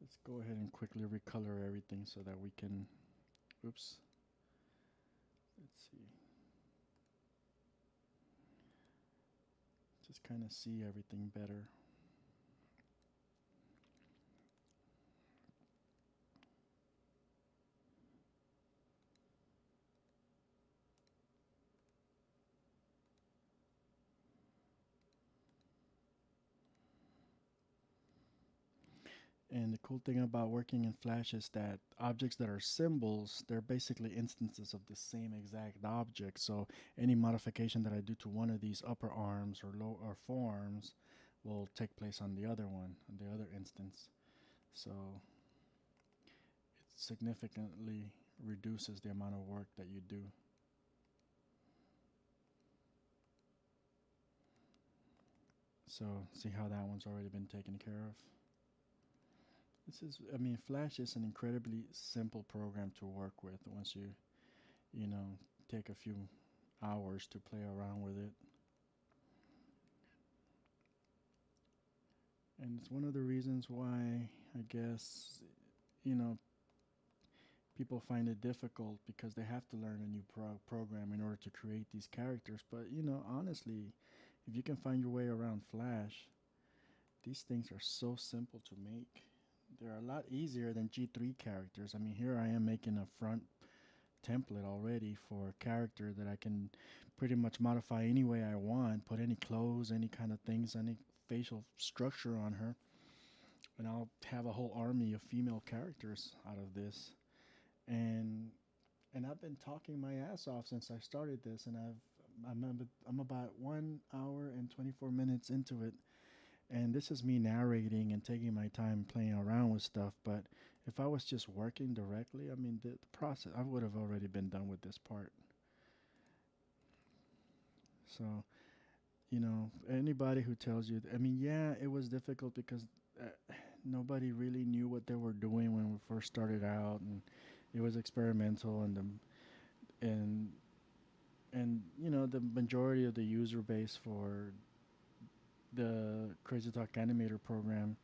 Let's go ahead and quickly recolor everything so that we can, oops, let's see, just kind of see everything better. And the cool thing about working in Flash is that objects that are symbols, they're basically instances of the same exact object. So any modification that I do to one of these upper arms or lower forearms will take place on the other one, on the other instance. So it significantly reduces the amount of work that you do. So see how that one's already been taken care of. Flash is an incredibly simple program to work with once you take a few hours to play around with it. And it's one of the reasons why I guess, you know, people find it difficult because they have to learn a new program in order to create these characters. But, honestly, if you can find your way around Flash, these things are so simple to make They're a lot easier than G3 characters. I mean, here I am making a front template already for a character that I can pretty much modify any way I want, put any clothes, any kind of things, any facial structure on her, and I'll have a whole army of female characters out of this. And I've been talking my ass off since I started this, and I'm about 1 hour and 24 minutes into it, and this is me narrating and taking my time playing around with stuff. But if I was just working directly, I mean, the process, I would have already been done with this part. So, anybody who tells you, I mean, yeah, it was difficult because uh, nobody really knew what they were doing when we first started out, and it was experimental, and the majority of the user base for the Crazy Talk Animator program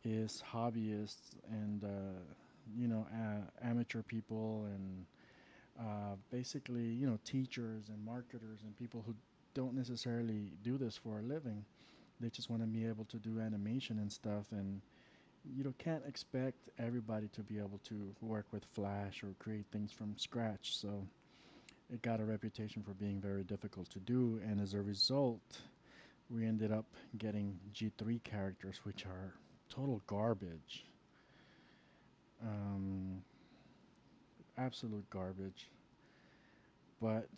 is hobbyists and amateur people, and basically teachers and marketers and people who don't necessarily do this for a living. They just want to be able to do animation and stuff, and can't expect everybody to be able to work with Flash or create things from scratch. So it got a reputation for being very difficult to do, and as a result, we ended up getting G3 characters, which are total garbage. Um, Absolute garbage. But,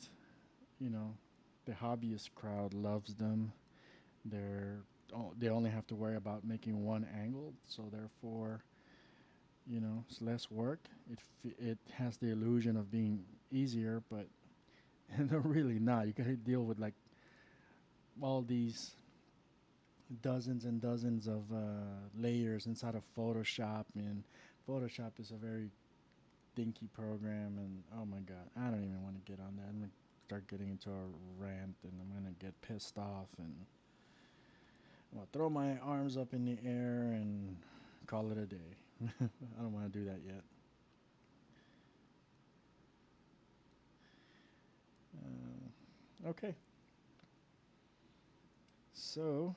you know, the hobbyist crowd loves them. They're they only have to worry about making one angle, so therefore, it's less work. It has the illusion of being easier, but they're really not. You got to deal with like all these dozens and dozens of layers inside of Photoshop, and Photoshop is a very dinky program, and oh my god, I don't even want to get on that. I'm gonna start getting into a rant, and I'm gonna get pissed off, and I'm gonna throw my arms up in the air and call it a day. I don't want to do that yet. Okay, so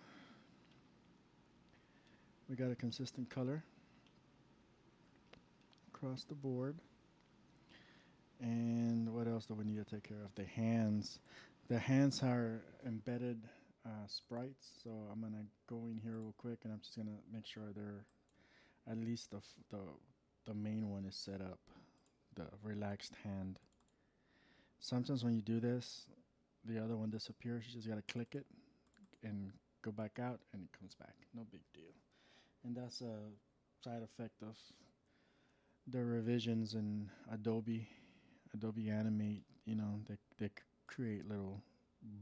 we got a consistent color across the board. And what else do we need to take care of? The hands. The hands are embedded sprites. So I'm gonna go in here real quick, and I'm just gonna make sure they're at least the main one is set up. The relaxed hand. Sometimes when you do this, the other one disappears. You just gotta click it and go back out, and it comes back. No big deal. And that's a side effect of the revisions in Adobe Animate. They create little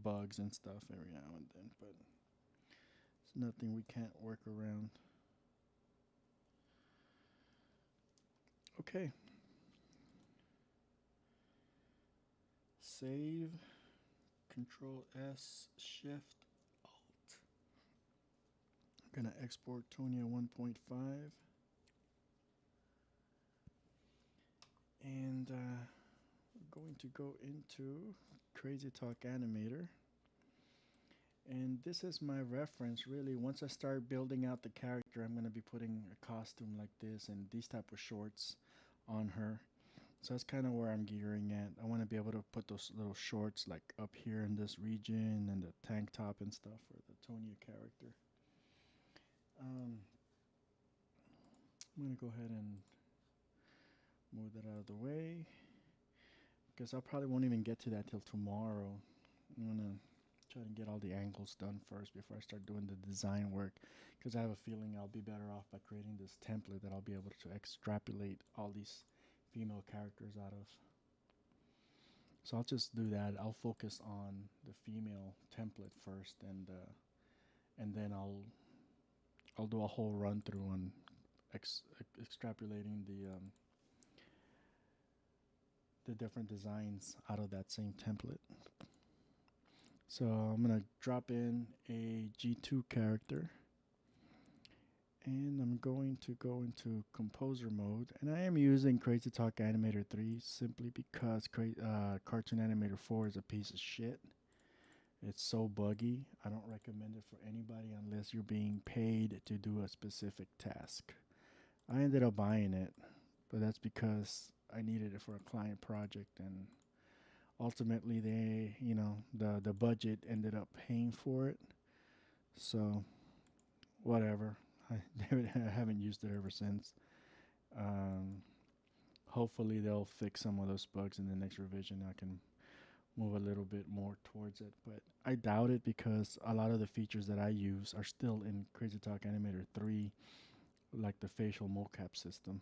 bugs and stuff every now and then, but it's nothing we can't work around. Okay. Save, Control S, Shift, Alt. I'm gonna export Tonea 1.5. And we're going to go into Crazy Talk Animator. And this is my reference, really. Once I start building out the character, I'm going to be putting a costume like this and these type of shorts on her. So that's kind of where I'm gearing at. I want to be able to put those little shorts like up here in this region, and the tank top and stuff for the Tonea character. I'm going to go ahead and move that out of the way, because I probably won't even get to that till tomorrow. I'm going to try to get all the angles done first before I start doing the design work, because I have a feeling I'll be better off by creating this template that I'll be able to extrapolate all these female characters out of. So I'll just do that. I'll focus on the female template first, and then I'll do a whole run through on extrapolating the different designs out of that same template. So I'm gonna drop in a G2 character, and I'm going to go into composer mode, and I am using Crazy Talk Animator 3 simply because Cartoon Animator 4 is a piece of shit. It's so buggy. I don't recommend it for anybody unless you're being paid to do a specific task. I ended up buying it, but that's because I needed it for a client project, and ultimately the budget ended up paying for it. So whatever. I, I haven't used it ever since. Um, Hopefully they'll fix some of those bugs in the next revision. I can move a little bit more towards it, but I doubt it because a lot of the features that I use are still in Crazy Talk Animator 3, like the facial mocap system.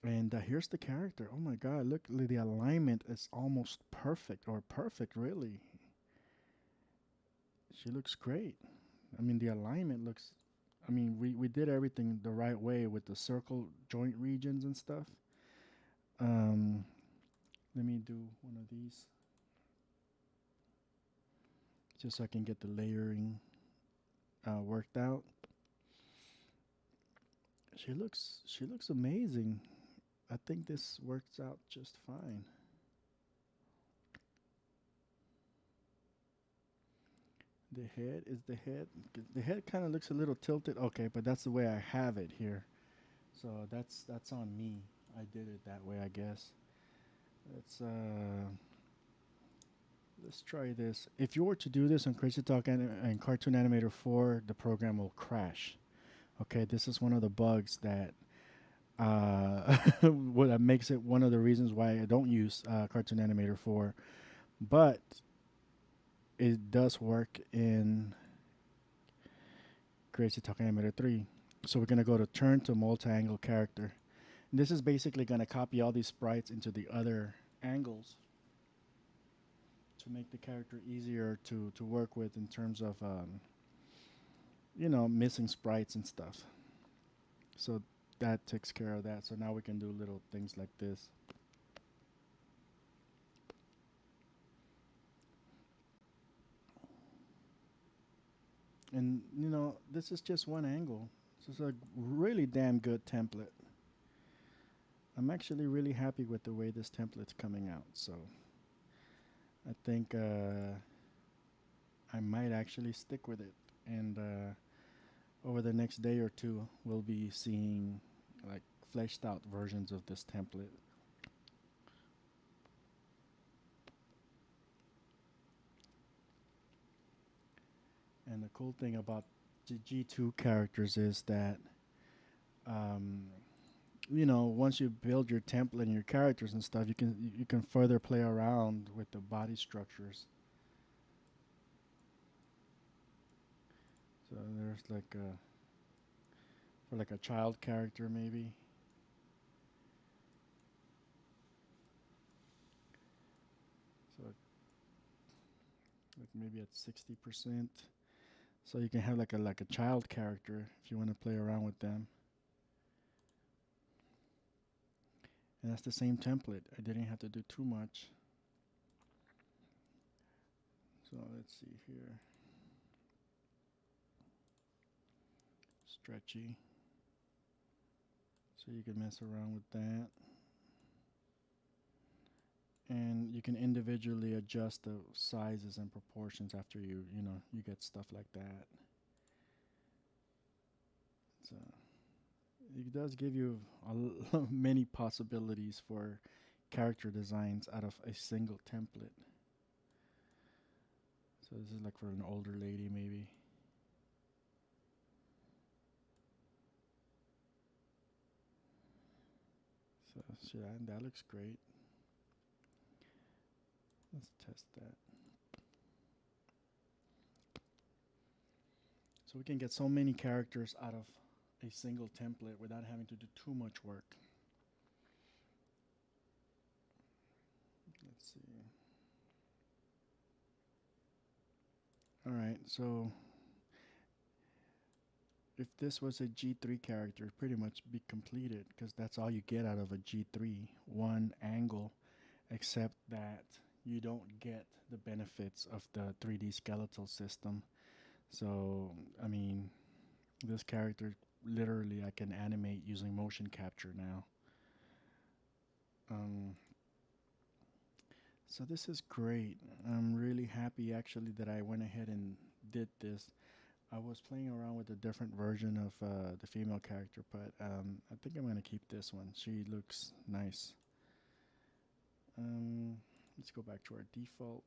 And here's the character. Oh my god, look, the alignment is almost perfect, or perfect, really. She looks great. I mean, the alignment looks. I mean, we did everything the right way with the circle joint regions and stuff. Um, Let me do one of these just so I can get the layering worked out. She looks amazing. I think this works out just fine. The head is the head. The head kind of looks a little tilted. Okay, but that's the way I have it here. So that's on me. I did it that way, I guess. Let's try this. If you were to do this on Crazy Talk and Cartoon Animator 4, the program will crash. Okay, this is one of the bugs that what makes it one of the reasons why I don't use Cartoon Animator 4, but it does work in Crazy Talk Animator 3. So we're gonna go to turn to multi-angle character. And this is basically gonna copy all these sprites into the other angles to make the character easier to work with in terms of missing sprites and stuff. So that takes care of that. So now we can do little things like this. And this is just one angle. This is a really damn good template. I'm actually really happy with the way this template's coming out. So I think I might actually stick with it. And over the next day or two, we'll be seeing like fleshed out versions of this template. And the cool thing about the G2 characters is that, um, once you build your template and your characters and stuff, you can further play around with the body structures. So there's like for like a child character maybe. So like maybe at 60%. So you can have like a child character if you want to play around with them. And that's the same template. I didn't have to do too much. So let's see here. Stretchy. So you can mess around with that. And you can individually adjust the sizes and proportions after you get stuff like that. So it does give you many possibilities for character designs out of a single template. So this is like for an older lady maybe. So yeah, that looks great. Let's test that. So we can get so many characters out of a single template without having to do too much work. Let's see. All right, so if this was a G3 character, it'd pretty much be completed because that's all you get out of a G3, one angle, except that you don't get the benefits of the 3D skeletal system. So, I mean, this character literally I can animate using motion capture now. Um, so this is great. I'm really happy actually that I went ahead and did this. I was playing around with a different version of the female character, but I think I'm gonna keep this one. She looks nice. Let's go back to our default.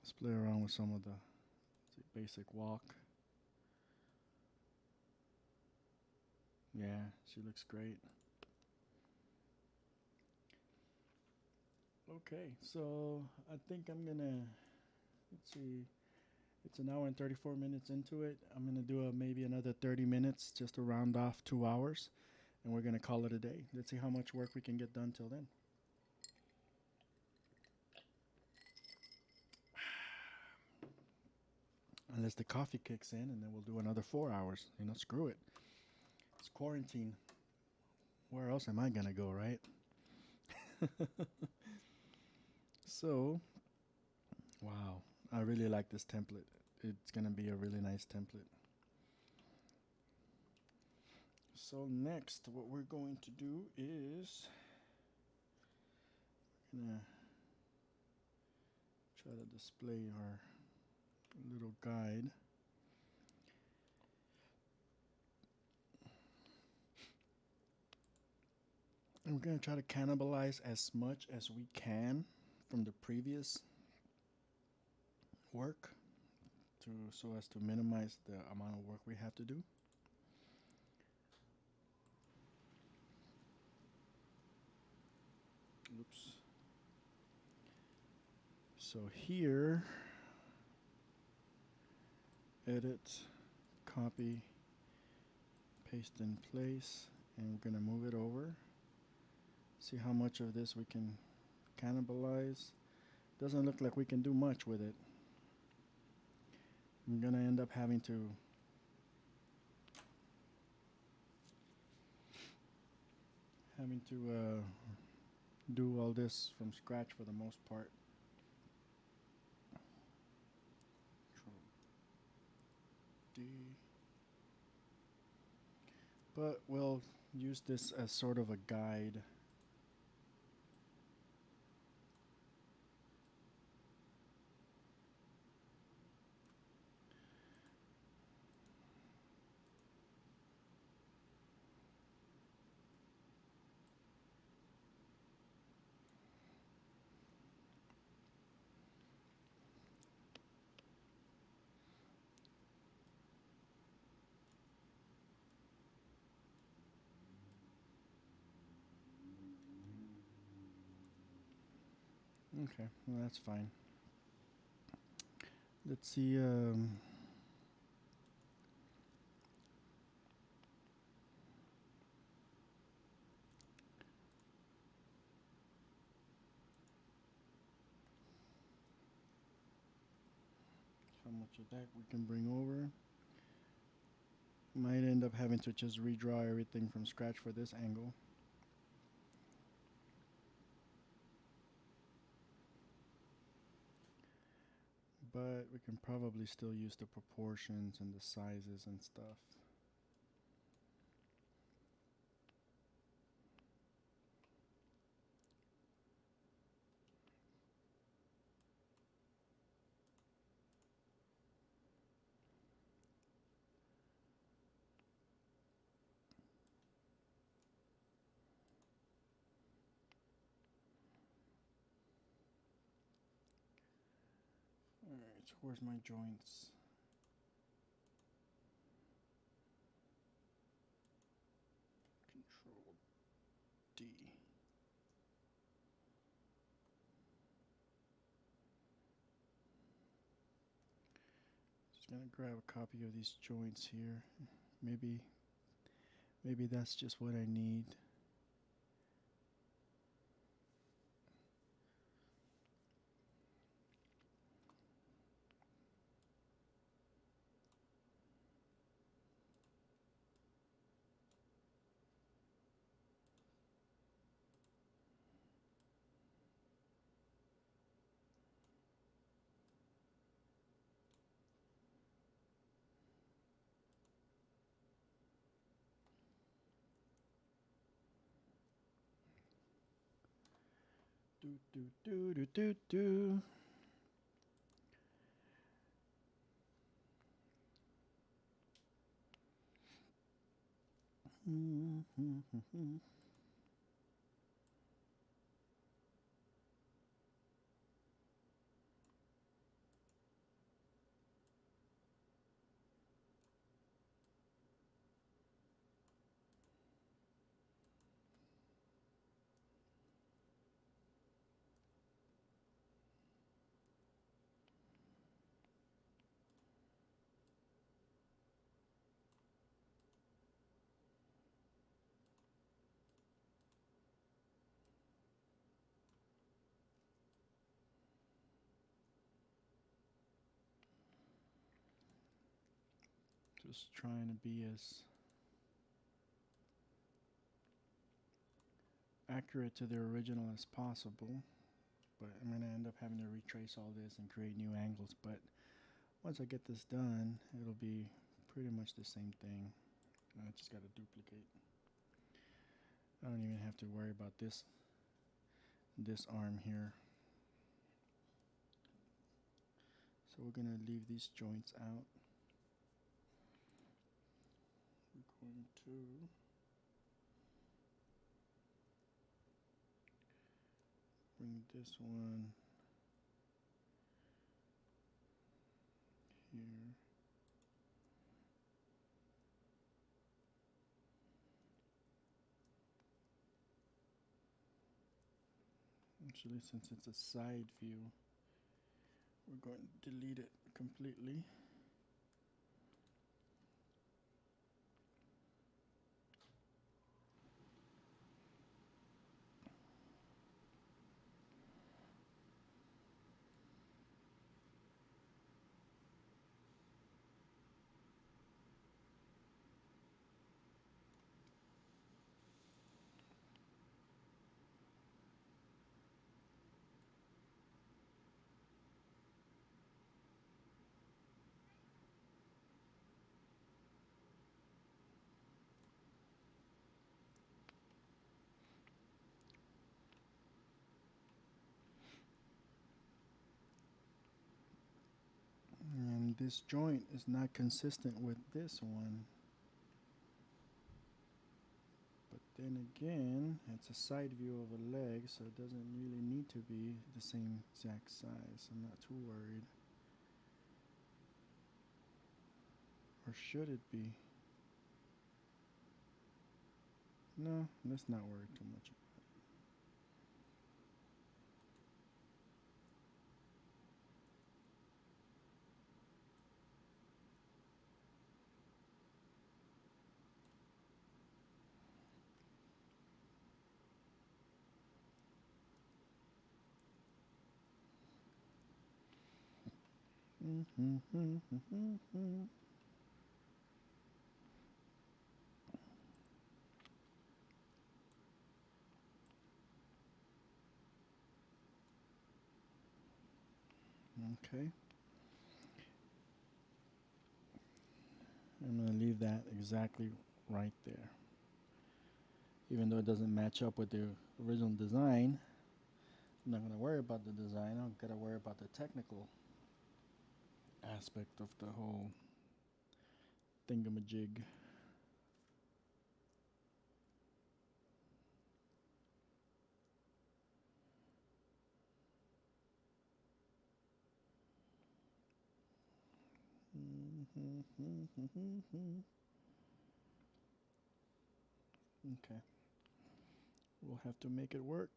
Let's play around with some of the basic walk. Yeah, she looks great. Okay, so I think I'm gonna, let's see, it's an hour and 34 minutes into it. I'm gonna do maybe another 30 minutes just to round off 2 hours, and we're gonna call it a day. Let's see how much work we can get done till then. Unless the coffee kicks in, and then we'll do another 4 hours. You know, screw it. It's quarantine. Where else am I gonna go, right? So, wow, I really like this template. It's gonna be a really nice template. So next, what we're going to do is we're gonna try to display our little guide. And we're gonna try to cannibalize as much as we can from the previous work so as to minimize the amount of work we have to do. Oops. So here, edit, copy, paste in place, and we're gonna move it over. See how much of this we can cannibalize. Doesn't look like we can do much with it. I'm gonna end up having to do all this from scratch for the most part. Control D. But we'll use this as sort of a guide. Okay, well, that's fine. Let's see. How much of that we can bring over. Might end up having to just redraw everything from scratch for this angle. But we can probably still use the proportions and the sizes and stuff. Alright, so where's my joints? Control D. Just gonna grab a copy of these joints here. Maybe that's just what I need. Do do do do do do. Just trying to be as accurate to the original as possible, but I'm going to end up having to retrace all this and create new angles. But once I get this done, it'll be pretty much the same thing. I just got to duplicate. I don't even have to worry about this arm here. So we're going to leave these joints out. We're going to bring this one here. Actually, since it's a side view, we're going to delete it completely. And this joint is not consistent with this one. But then again, it's a side view of a leg, so it doesn't really need to be the same exact size. I'm not too worried. Or should it be? No, let's not worry too much. Okay. I'm going to leave that exactly right there. Even though it doesn't match up with the original design, I'm not going to worry about the design. I've got to worry about the technical aspect of the whole thingamajig. Okay. We'll have to make it work.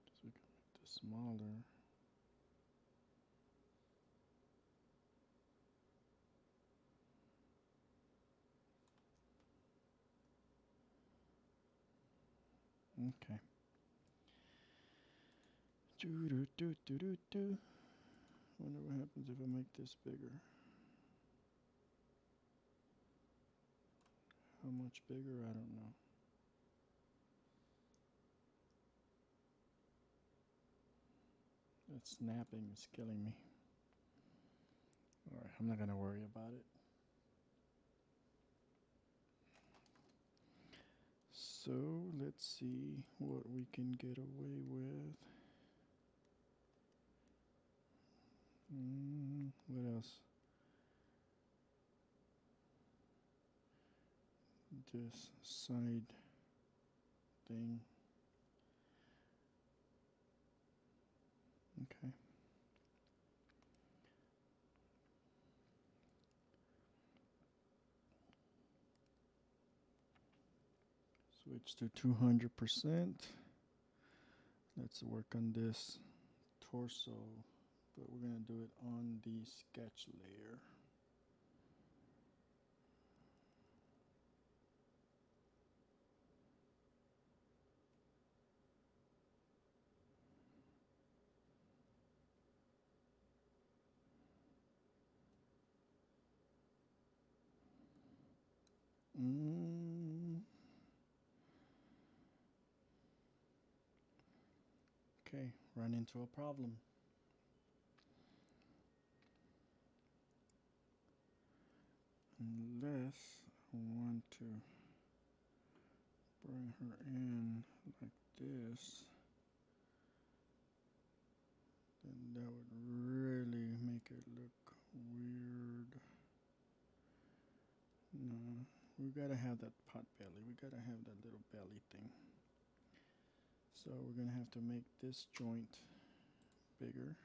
So we can make this smaller. Okay. Wonder what happens if I make this bigger. How much bigger? I don't know. That snapping is killing me. Alright, I'm not gonna worry about it. So let's see what we can get away with. What else? This side thing. Okay. Switch to 200%. Let's work on this torso, but we're going to do it on the sketch layer. Okay, run into a problem. Unless I want to bring her in like this, then that would really make it look weird. No, we gotta have that pot belly. We gotta have that little belly thing. So we're gonna have to make this joint bigger.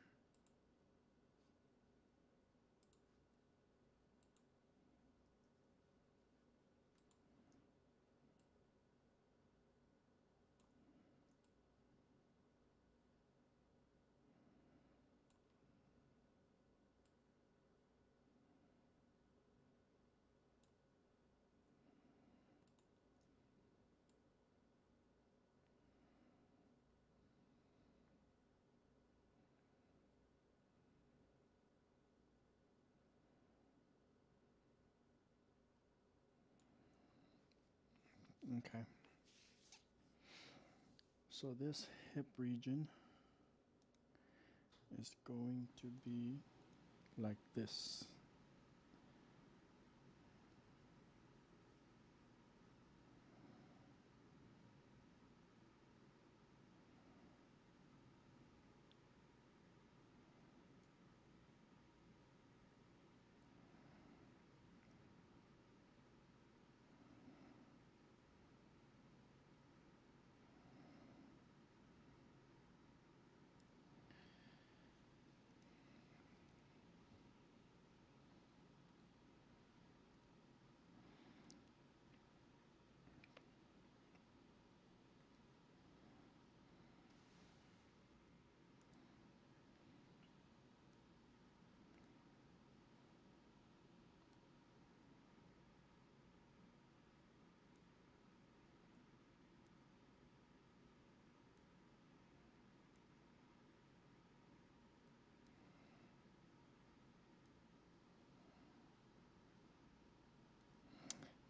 Okay. So this hip region is going to be like this.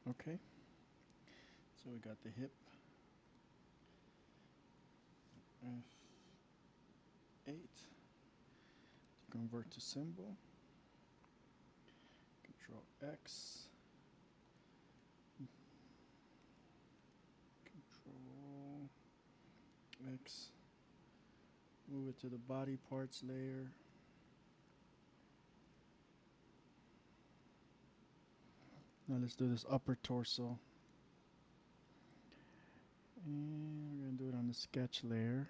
Okay. So we got the hip. F8. Convert to symbol. Control X. Control X. Move it to the body parts layer. Now let's do this upper torso. And we're going to do it on the sketch layer.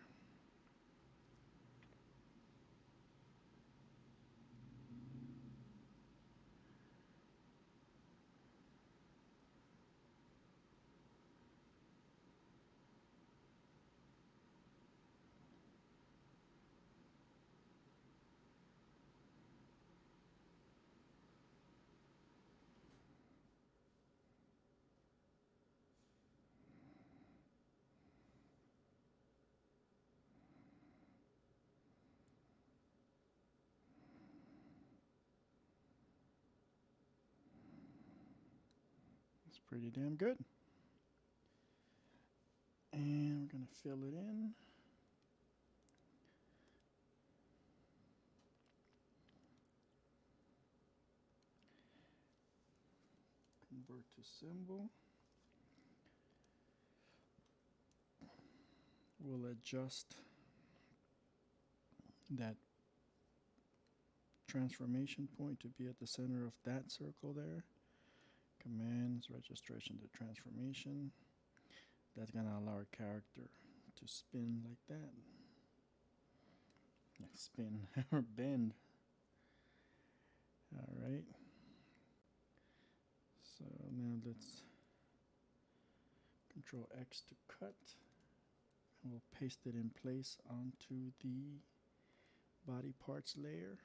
It's pretty damn good. And we're going to fill it in. Convert to symbol. We'll adjust that transformation point to be at the center of that circle there. Commands, registration to transformation. That's going to allow our character to spin like that. Spin or bend. Alright. So now let's Control X to cut. And we'll paste it in place onto the body parts layer.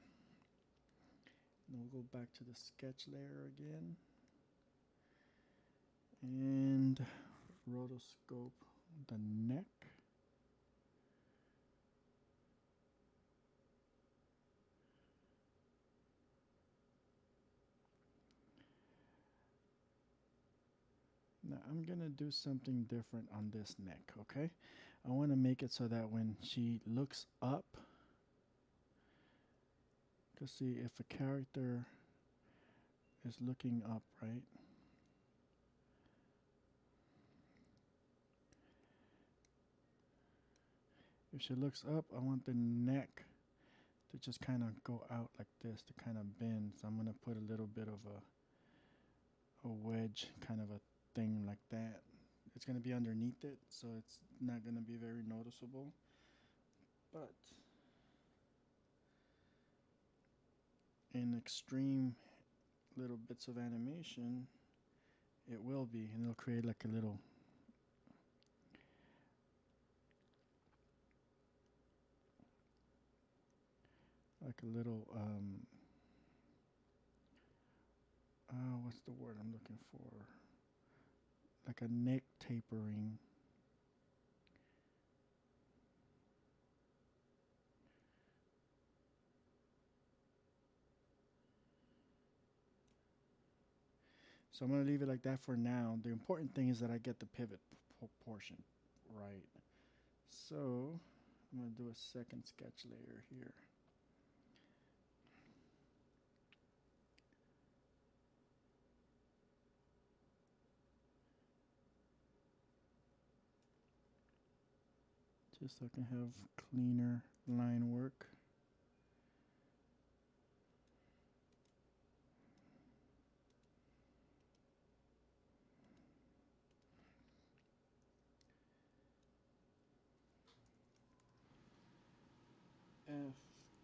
And we'll go back to the sketch layer again. And rotoscope the neck. Now I'm going to do something different on this neck, okay? I want to make it so that when she looks up, because see, if a character is looking up, right? If she looks up, I want the neck to just kind of go out like this, to kind of bend. So I'm going to put a little bit of a wedge kind of a thing like that. It's going to be underneath it, so it's not going to be very noticeable. But in extreme little bits of animation, it will be, and it'll create like a little what's the word I'm looking for? Like a neck tapering. So I'm going to leave it like that for now. The important thing is that I get the pivot portion right. So I'm going to do a second sketch layer here. Just so I can have cleaner line work.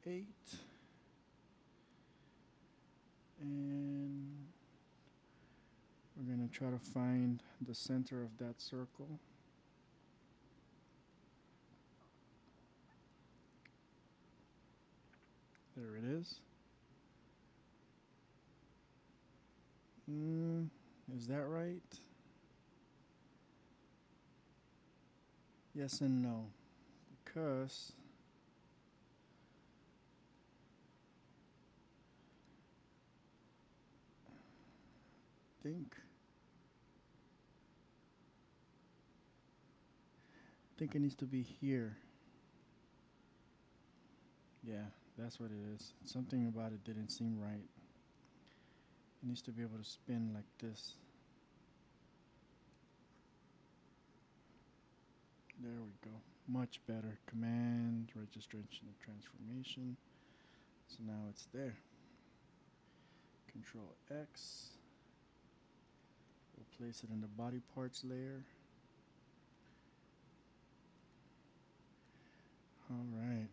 F8. And we're going to try to find the center of that circle. There it is. Is that right? Yes and no. Because I think it needs to be here. Yeah, that's what it is. Something about it didn't seem right. It needs to be able to spin like this. There we go. Much better. Command, registration of transformation. So now it's there. Control X. We'll place it in the body parts layer. All right.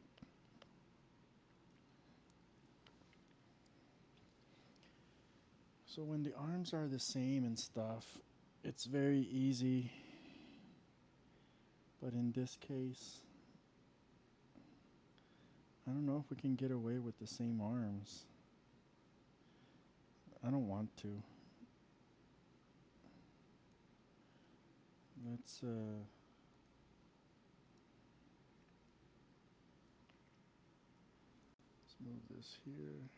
So when the arms are the same and stuff, it's very easy. But in this case, I don't know if we can get away with the same arms. I don't want to. Let's move this here.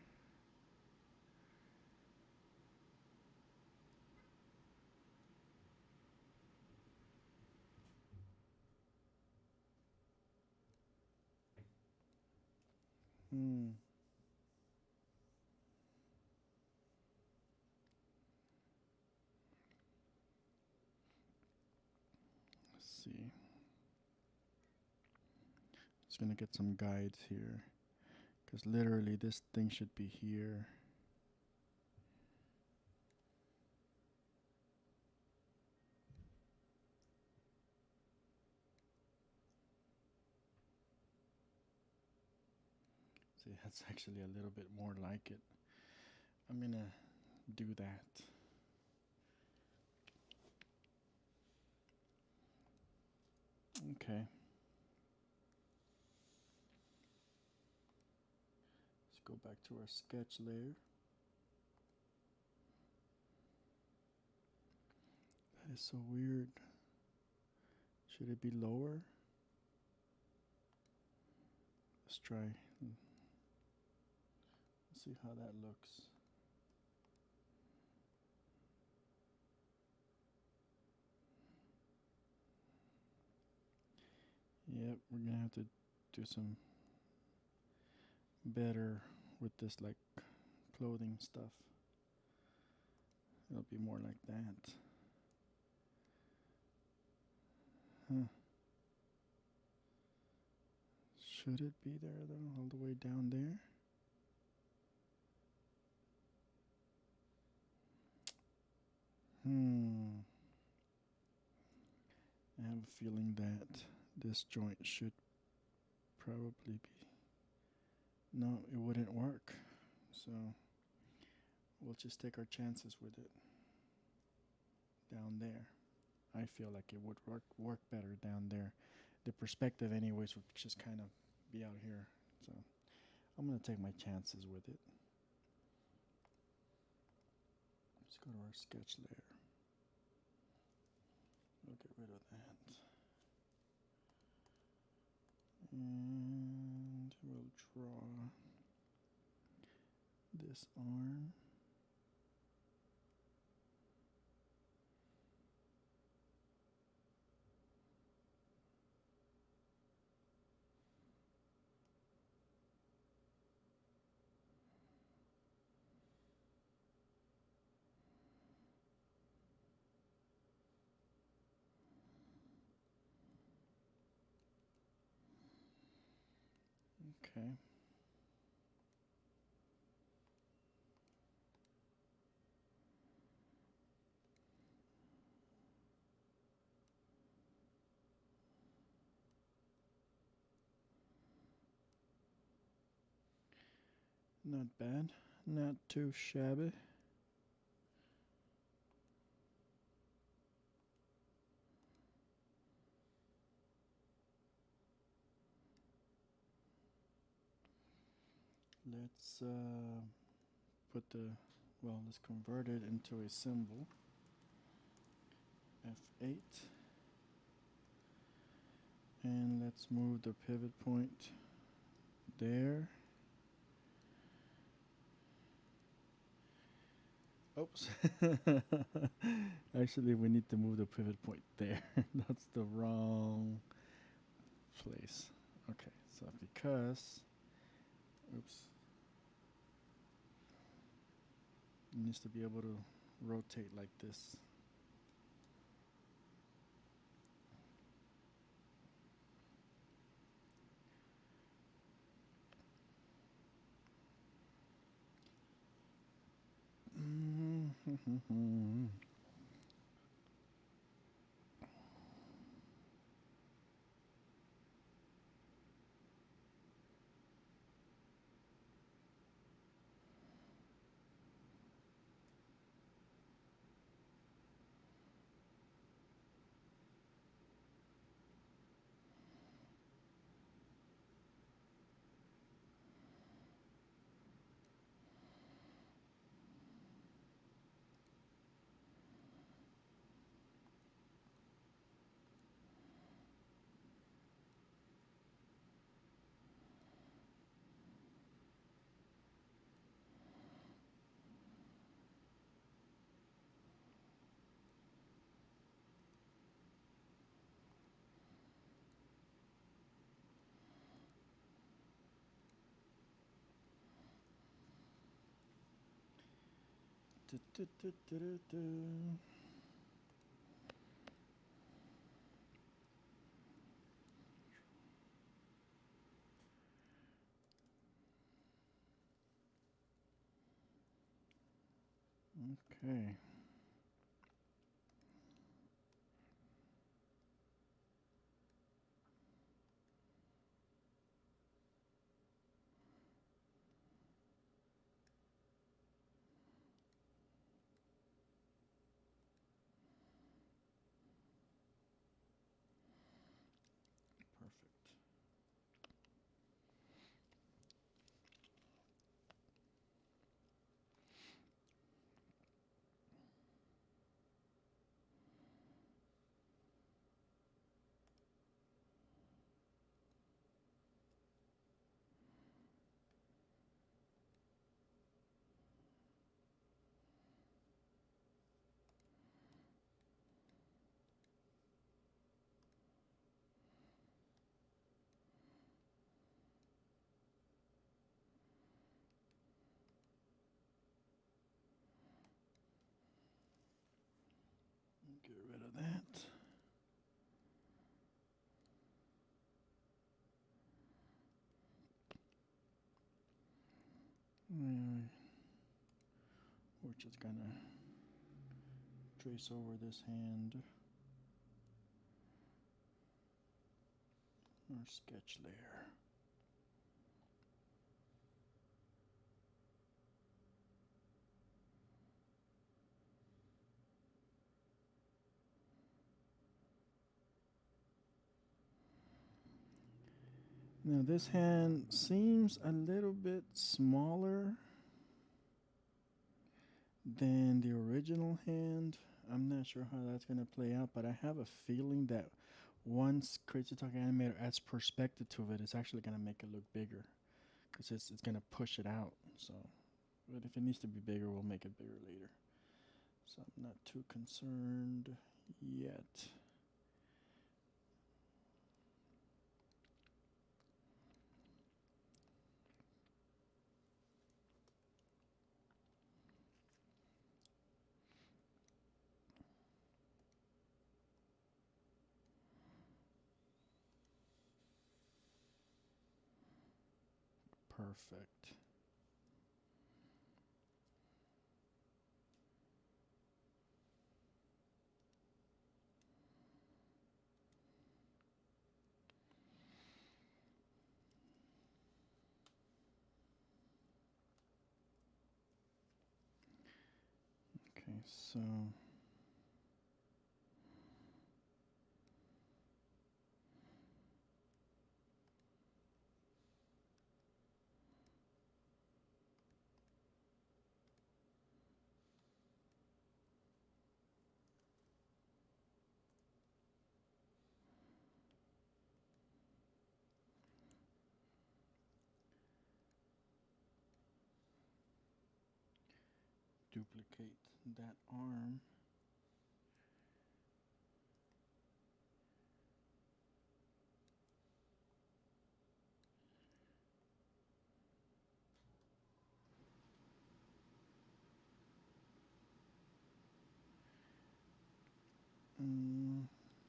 Let's see. Just gonna get some guides here. because literally this thing should be here. See, that's actually a little bit more like it. I'm gonna do that. Okay. Let's go back to our sketch layer. That is so weird. Should it be lower? Let's try. Let's see how that looks. Yep, we're gonna have to do some better with this like clothing stuff. It'll be more like that. Huh. Should it be there though, all the way down there? I have a feeling that this joint should probably be. No, it wouldn't work. So we'll just take our chances with it. Down there. I feel like it would work better down there. The perspective anyways would just kind of be out here. So I'm gonna take my chances with it. Let's go to our sketch layer. We'll get rid of that. And we'll draw this arm. Okay. Not bad. Not too shabby. Let's put the, well, let's convert it into a symbol. F8. And let's move the pivot point there. Oops. Actually, we need to move the pivot point there. That's the wrong place. Okay, so because, oops, it needs to be able to rotate like this. Okay. Perfect. Get rid of that. We're just gonna trace over this hand or sketch layer. Now this hand seems a little bit smaller than the original hand. I'm not sure how that's going to play out, but I have a feeling that once Crazy Talk Animator adds perspective to it, it's actually going to make it look bigger because it's going to push it out. So, but if it needs to be bigger, we'll make it bigger later. So I'm not too concerned yet. Perfect. Okay, so duplicate that arm.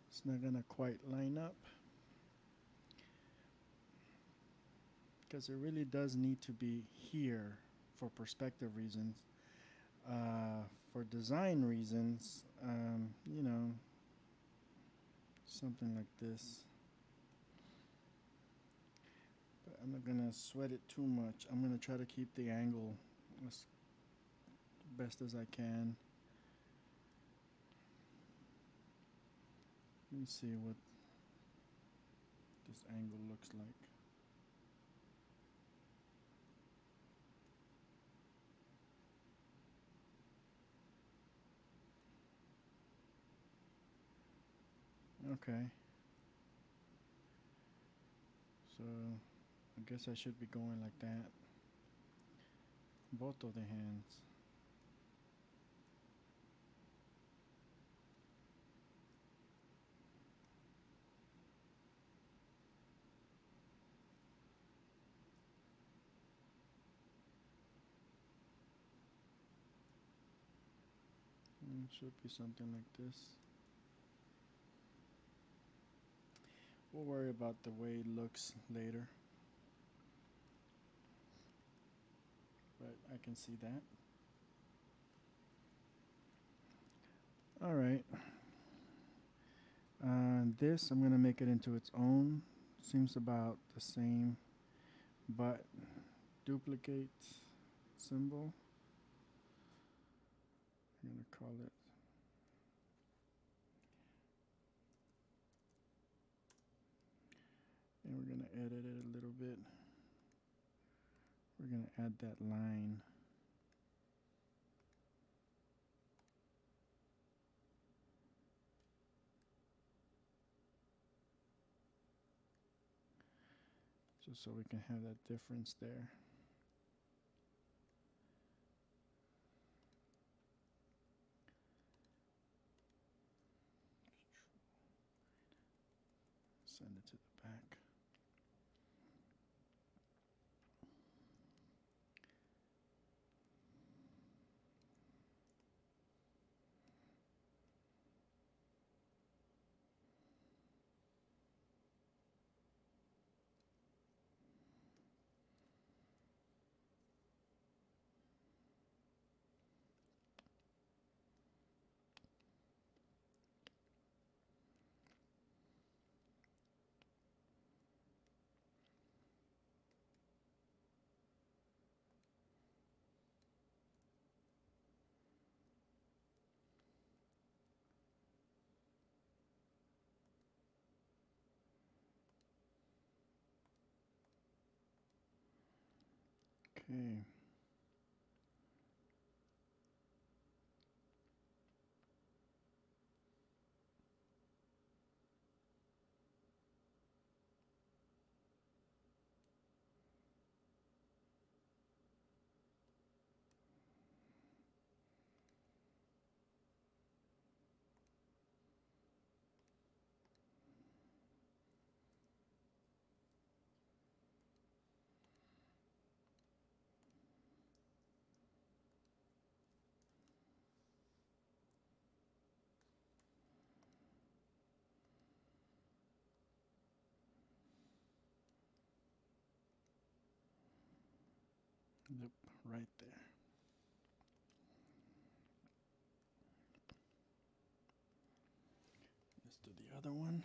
It's not gonna quite line up because it really does need to be here for perspective reasons. For design reasons, something like this. But I'm not gonna sweat it too much. I'm gonna try to keep the angle as best as I can. Let me see what this angle looks like. Okay. So I guess I should be going like that. Both of the hands. It should be something like this. We'll worry about the way it looks later. But I can see that. All right. This I'm gonna make it into its own. Seems about the same, but duplicate symbol. I'm gonna call it. And we're gonna edit it a little bit. We're gonna add that line. Just so we can have that difference there. Send it to the back. Okay. Yep, right there. Let's do the other one.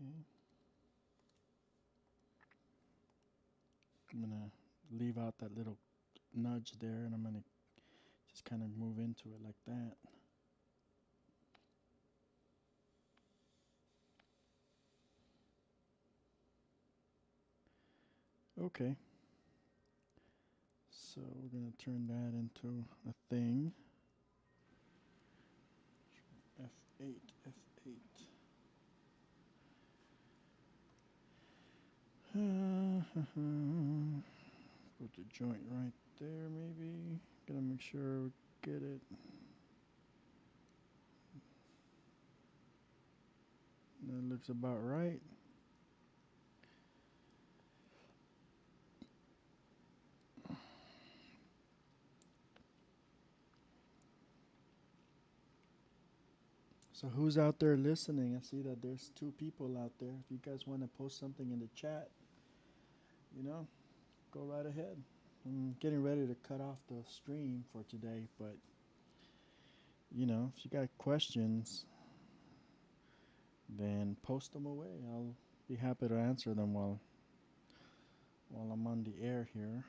Okay. I'm gonna leave out that little nudge there, and I'm gonna just kind of move into it like that. Okay. So we're gonna turn that into a thing. F8, F8. Put the joint right there, maybe. Gotta make sure we get it. That looks about right. So who's out there listening? I see that there's 2 people out there. If you guys want to post something in the chat, go right ahead. I'm getting ready to cut off the stream for today, but if you got questions, then post them away. I'll be happy to answer them while I'm on the air here.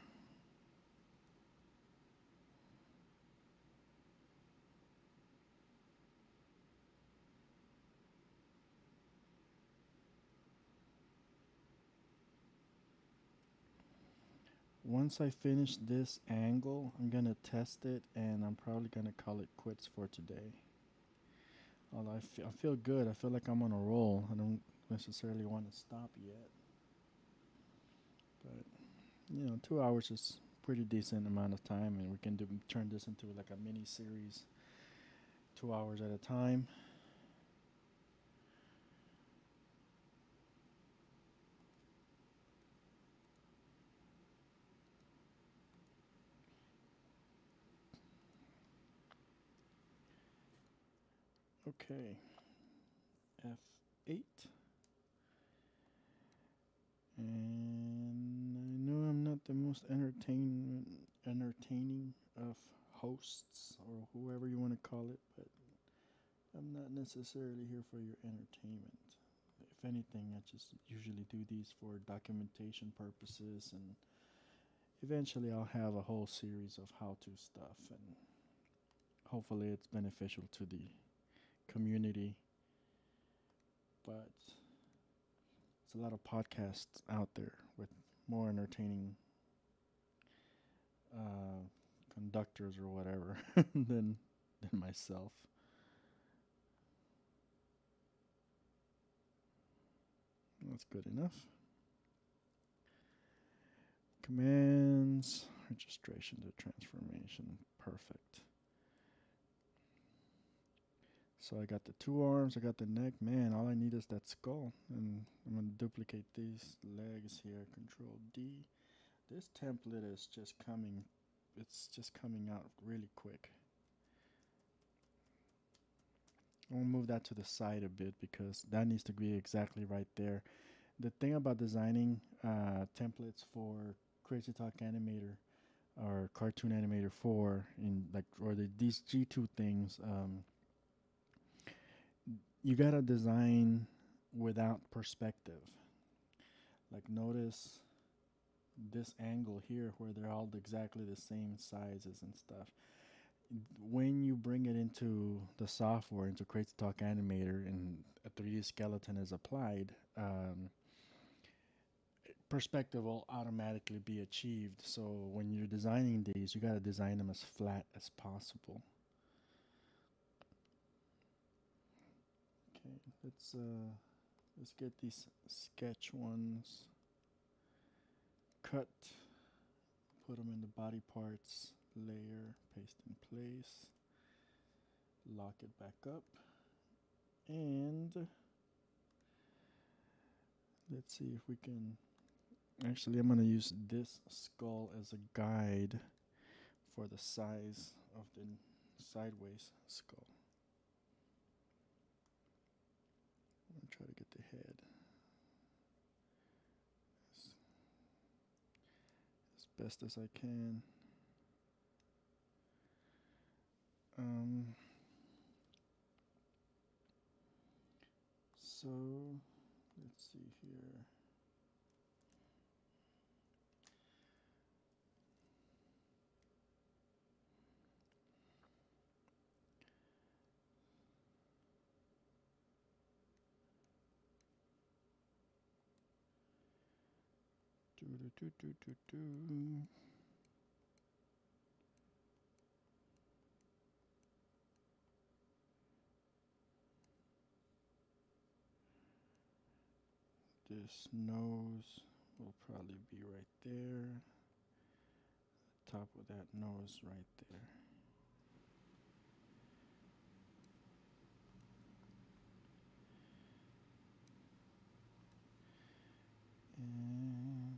Once I finish this angle, I'm gonna test it, and I'm probably gonna call it quits for today. Although I feel good. I feel like I'm on a roll. I don't necessarily want to stop yet. But 2 hours is pretty decent amount of time, and we can turn this into like a mini series, 2 hours at a time. Okay, F8. And I know I'm not the most entertaining of hosts or whoever you want to call it, but I'm not necessarily here for your entertainment. If anything, I just usually do these for documentation purposes, and eventually I'll have a whole series of how-to stuff, and hopefully it's beneficial to the community. But there's a lot of podcasts out there with more entertaining uh, conductors or whatever than myself. That's good enough. Commands, registration to transformation. Perfect. So I got the two arms, I got the neck. Man, all I need is that skull. And I'm going to duplicate these legs here. Control D. This template is just coming, it's just coming out really quick. I'll move that to the side a bit because that needs to be exactly right there. The thing about designing templates for Crazy Talk Animator or Cartoon Animator 4 in like these G2 things, you gotta design without perspective. Like notice this angle here where they're all exactly the same sizes and stuff. When you bring it into the software, into Crazy Talk Animator, and a 3D skeleton is applied, perspective will automatically be achieved. So when you're designing these, you got to design them as flat as possible. Okay, let's get these sketch ones cut, put them in the body parts layer, paste in place, lock it back up, and let's see if we can. Actually, I'm going to use this skull as a guide for the size of the sideways skull. I'm going to try to get the head as best as I can. So let's see here. This nose will probably be right there. Top of that nose right there. And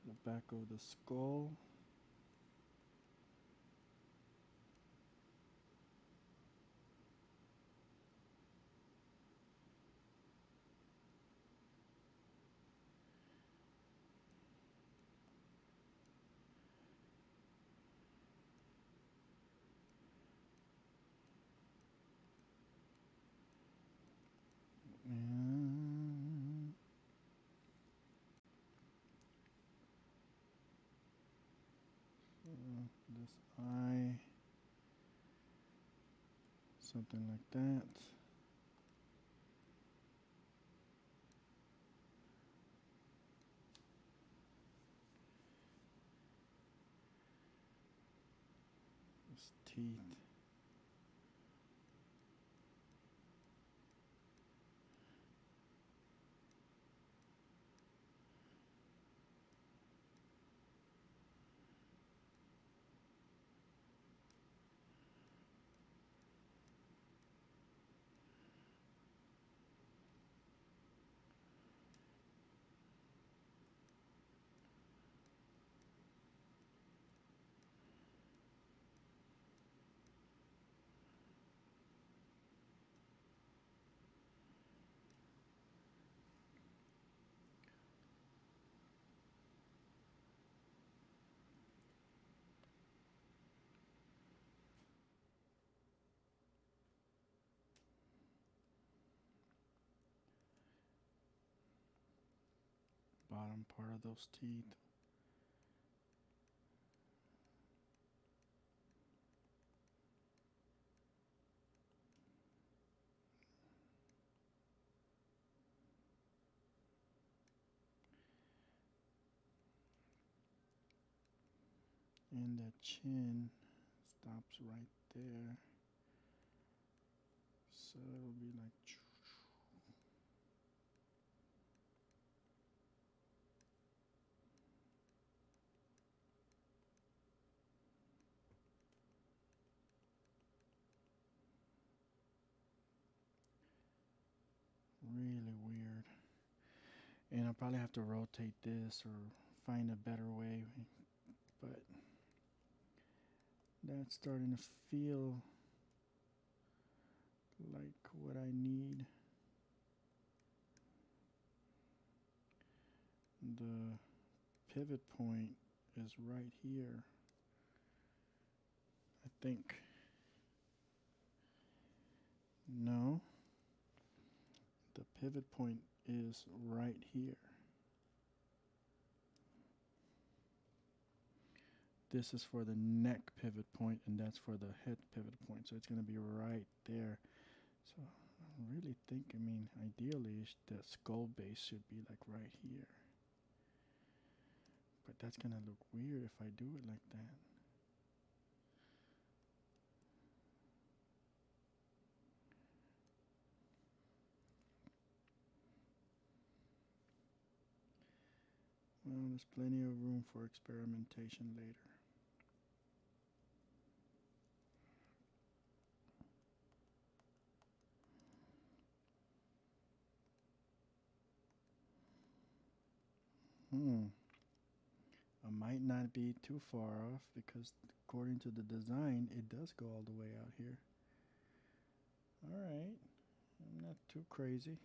the back of the skull. And this eye, something like that. teeth. Bottom part of those teeth. And that chin stops right there. So it'll be like really weird. And I'll probably have to rotate this or find a better way, but that's starting to feel like what I need. The pivot point is right here, I think. No, the pivot point is right here. This is for the neck pivot point, and that's for the head pivot point. So it's going to be right there. So I really think, I mean, ideally, the skull base should be like right here. But that's going to look weird if I do it like that. Well, there's plenty of room for experimentation later. I might not be too far off because according to the design, it does go all the way out here. Alright, I'm not too crazy.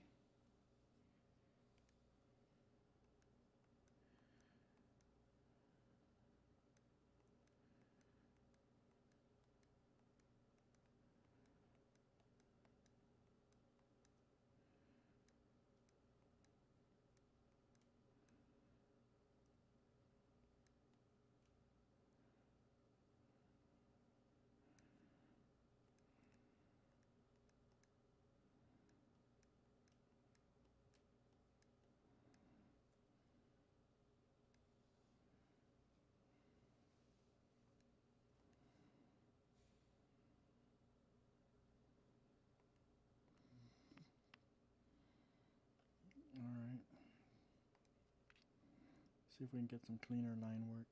Alright. See if we can get some cleaner line work.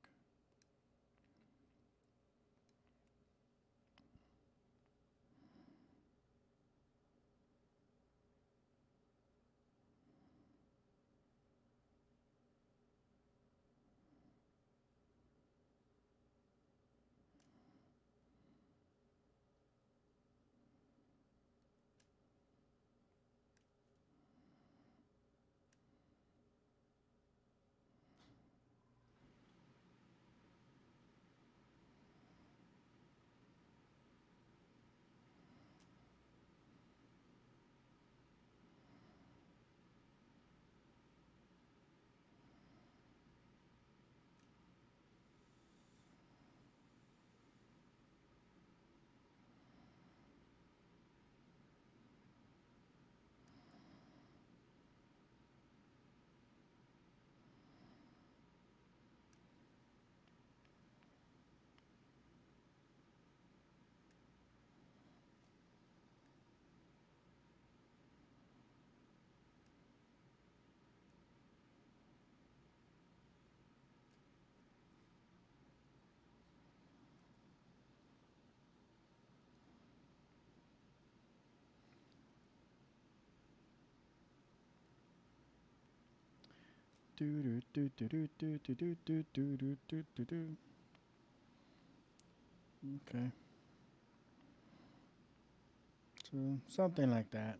Okay. So something like that.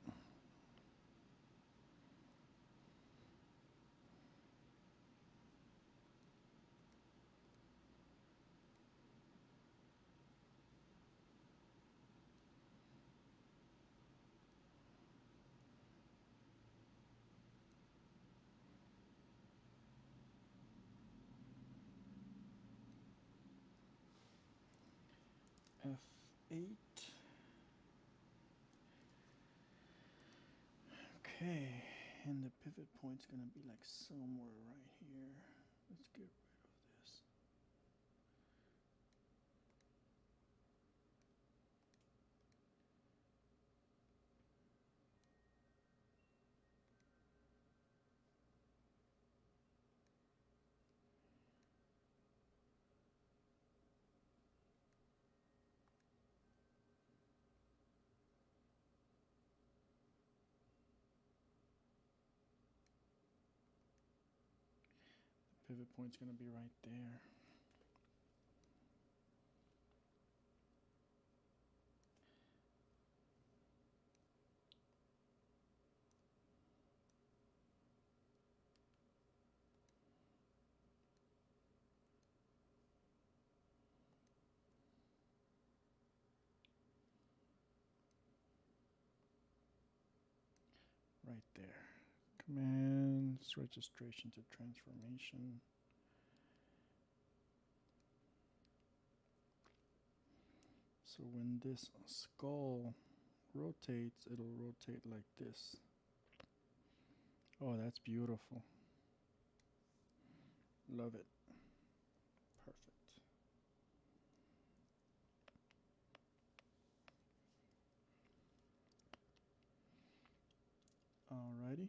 F8. Okay, and the pivot point's gonna be like somewhere right here. Let's get rid of this. Pivot point's gonna be right there. Right there. Commands, registration to transformation. So when this skull rotates, it'll rotate like this. Oh, that's beautiful. Love it. Perfect. Alrighty.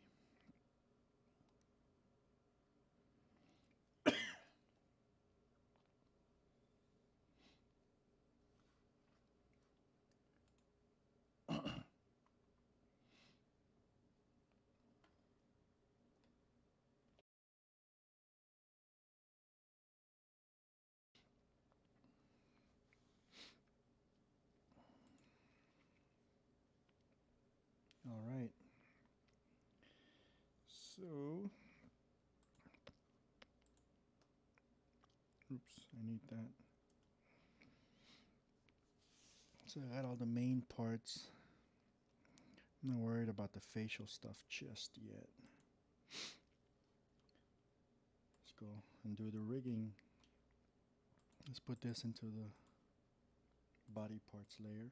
All right. So, oops, I need that. So I got all the main parts. I'm not worried about the facial stuff just yet. Let's go and do the rigging. Let's put this into the body parts layer.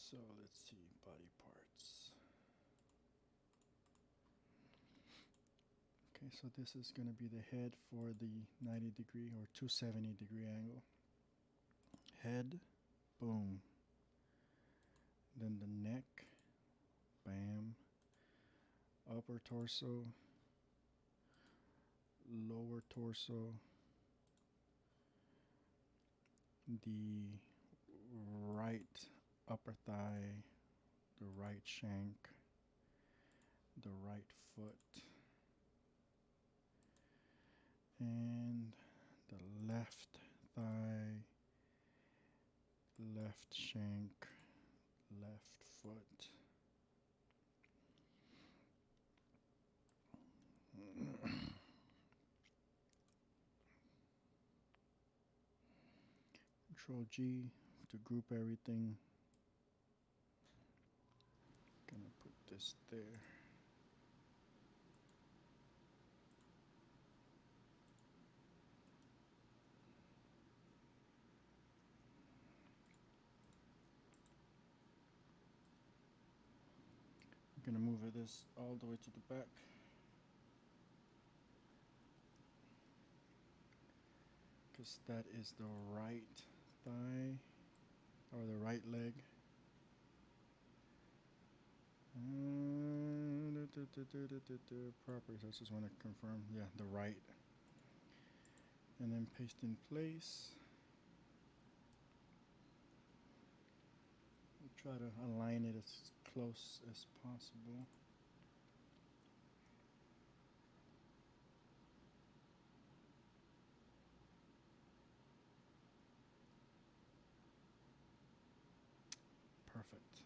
So let's see, body parts. Okay, so this is going to be the head for the 90 degree or 270 degree angle. Head, boom. Then the neck, bam. Upper torso, lower torso, the right upper thigh, the right shank, the right foot, and the left thigh, left shank, left foot. Control G to group everything. Gonna put this there. I'm gonna move this all the way to the back. Because that is the right thigh or the right leg. Properties, I just want to confirm. Yeah, the right. And then paste in place. try to align it as close as possible. Perfect.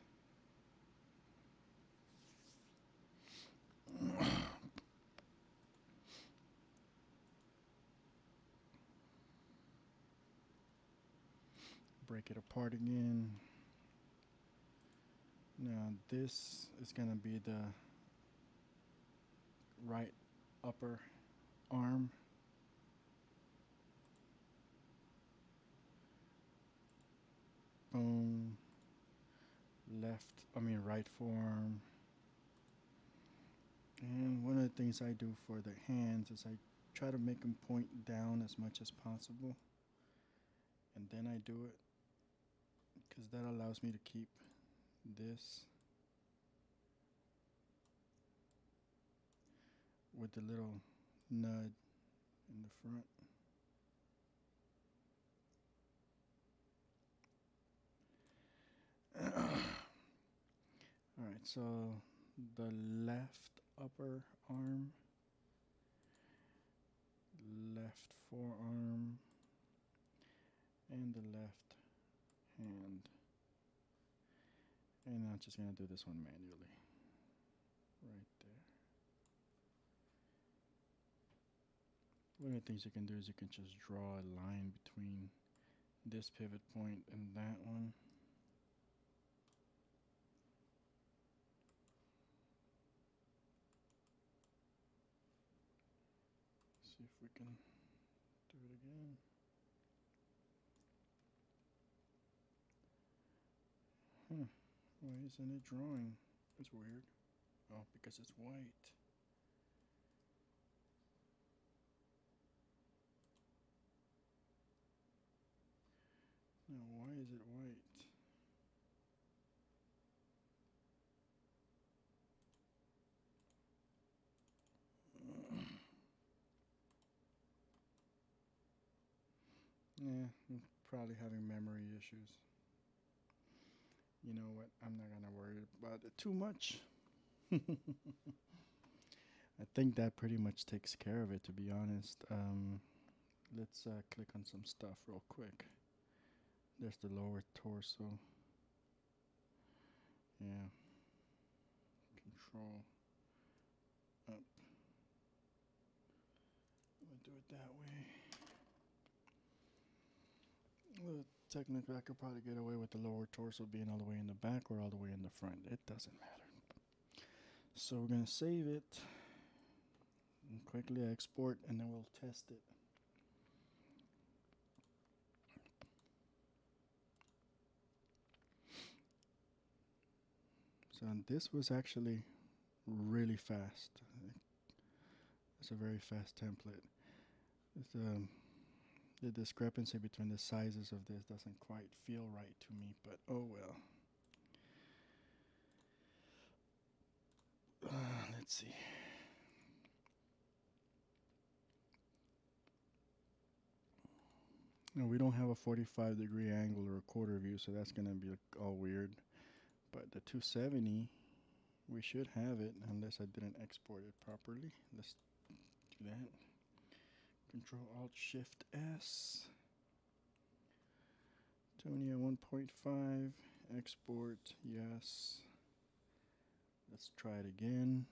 Break it apart again. Now this is going to be the right upper arm. Boom. Right forearm. And one of the things I do for the hands is I try to make them point down as much as possible. And then I do it because that allows me to keep this with the little nud in the front. Alright, so the left upper arm, left forearm, and the left hand. And I'm just going to do this one manually. Right there. One of the things you can do is you can just draw a line between this pivot point and that one. See if we can do it again. Why isn't it drawing? That's weird. Oh, because it's white. Now, why is it white? Yeah, I'm probably having memory issues. You know what? I'm not gonna worry about it too much. I think that pretty much takes care of it, to be honest. Let's click on some stuff real quick. There's the lower torso. Yeah. Control up. I'm gonna do it that way. Well, technically, I could probably get away with the lower torso being all the way in the back or all the way in the front. It doesn't matter. So we're gonna save it and quickly export, and then we'll test it. So this was actually really fast. It's a very fast template. It's, the discrepancy between the sizes of this doesn't quite feel right to me, but oh well. Let's see. No, we don't have a 45-degree angle or a quarter view, so that's going to be all weird. But the 270, we should have it, unless I didn't export it properly. Let's do that. Control Alt Shift S. Tonea 1.5. Export, yes. Let's try it again.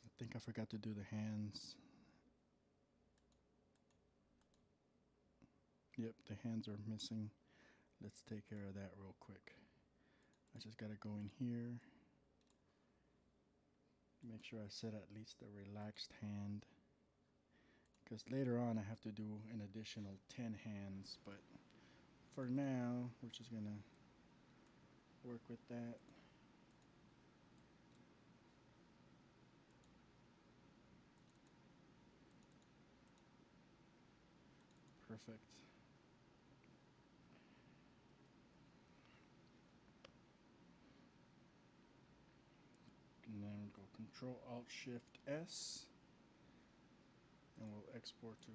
I think I forgot to do the hands. Yep, the hands are missing. Let's take care of that real quick. I just gotta go in here. Make sure I set at least a relaxed hand. Because later on I have to do an additional 10 hands. But for now, we're just gonna work with that. Perfect. And then go Control Alt Shift S. and we'll export to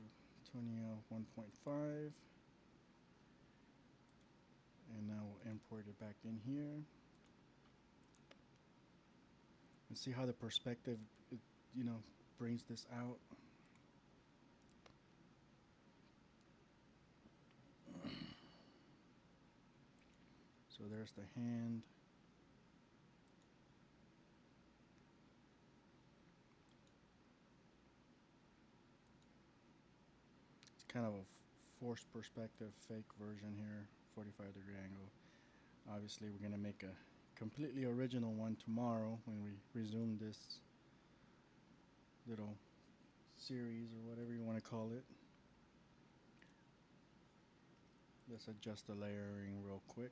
Tonea 1.5, and now we'll import it back in here and see how the perspective, you know, brings this out. So there's the hand. It's kind of a forced perspective, fake version here, 45-degree angle. Obviously, we're going to make a completely original one tomorrow when we resume this little series or whatever you want to call it. Let's adjust the layering real quick.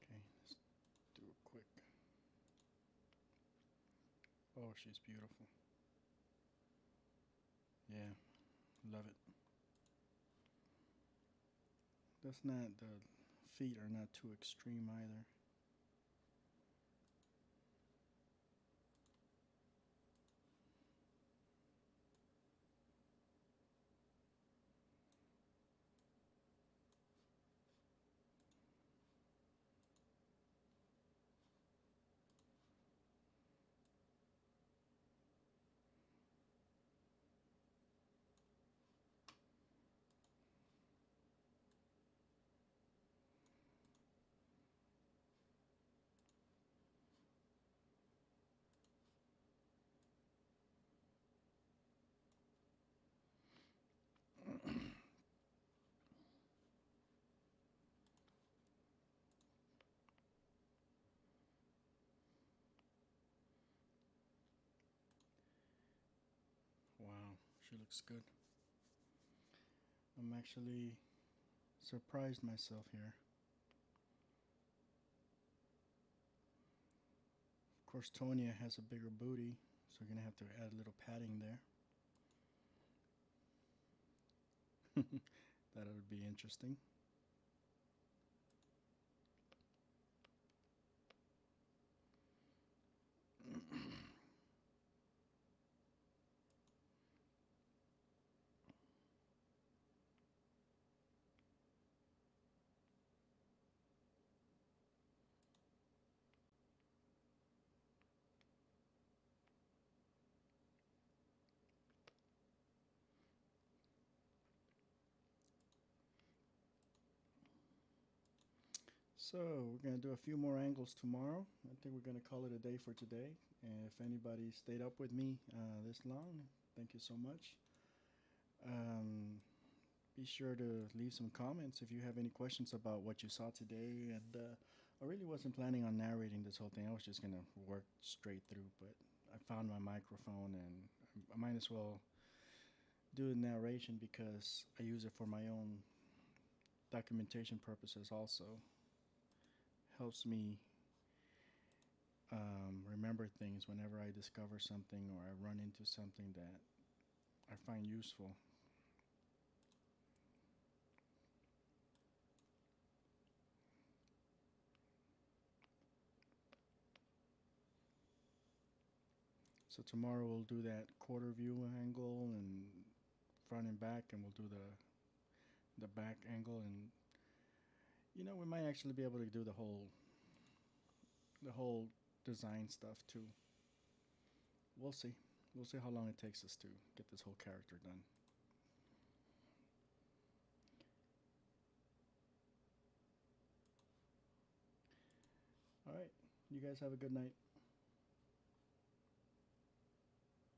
Okay, let's do it quick. Oh, she's beautiful. Yeah, love it. That's not, the feet are not too extreme either. Wow, she looks good. I'm actually surprised myself here. Of course, Tonea has a bigger booty, so we're gonna have to add a little padding there. That would be interesting. So we're gonna do a few more angles tomorrow. I think we're gonna call it a day for today. And if anybody stayed up with me this long, thank you so much. Um, be sure to leave some comments if you have any questions about what you saw today. And I really wasn't planning on narrating this whole thing. I was just gonna work straight through, but I found my microphone, and I might as well do the narration because I use it for my own documentation purposes also. Helps me remember things whenever I discover something or I run into something that I find useful. So tomorrow we'll do that quarter view angle and front and back, and we'll do the back angle, and we might actually be able to do the whole design stuff too. We'll see. We'll see how long it takes us to get this whole character done. All right. You guys have a good night.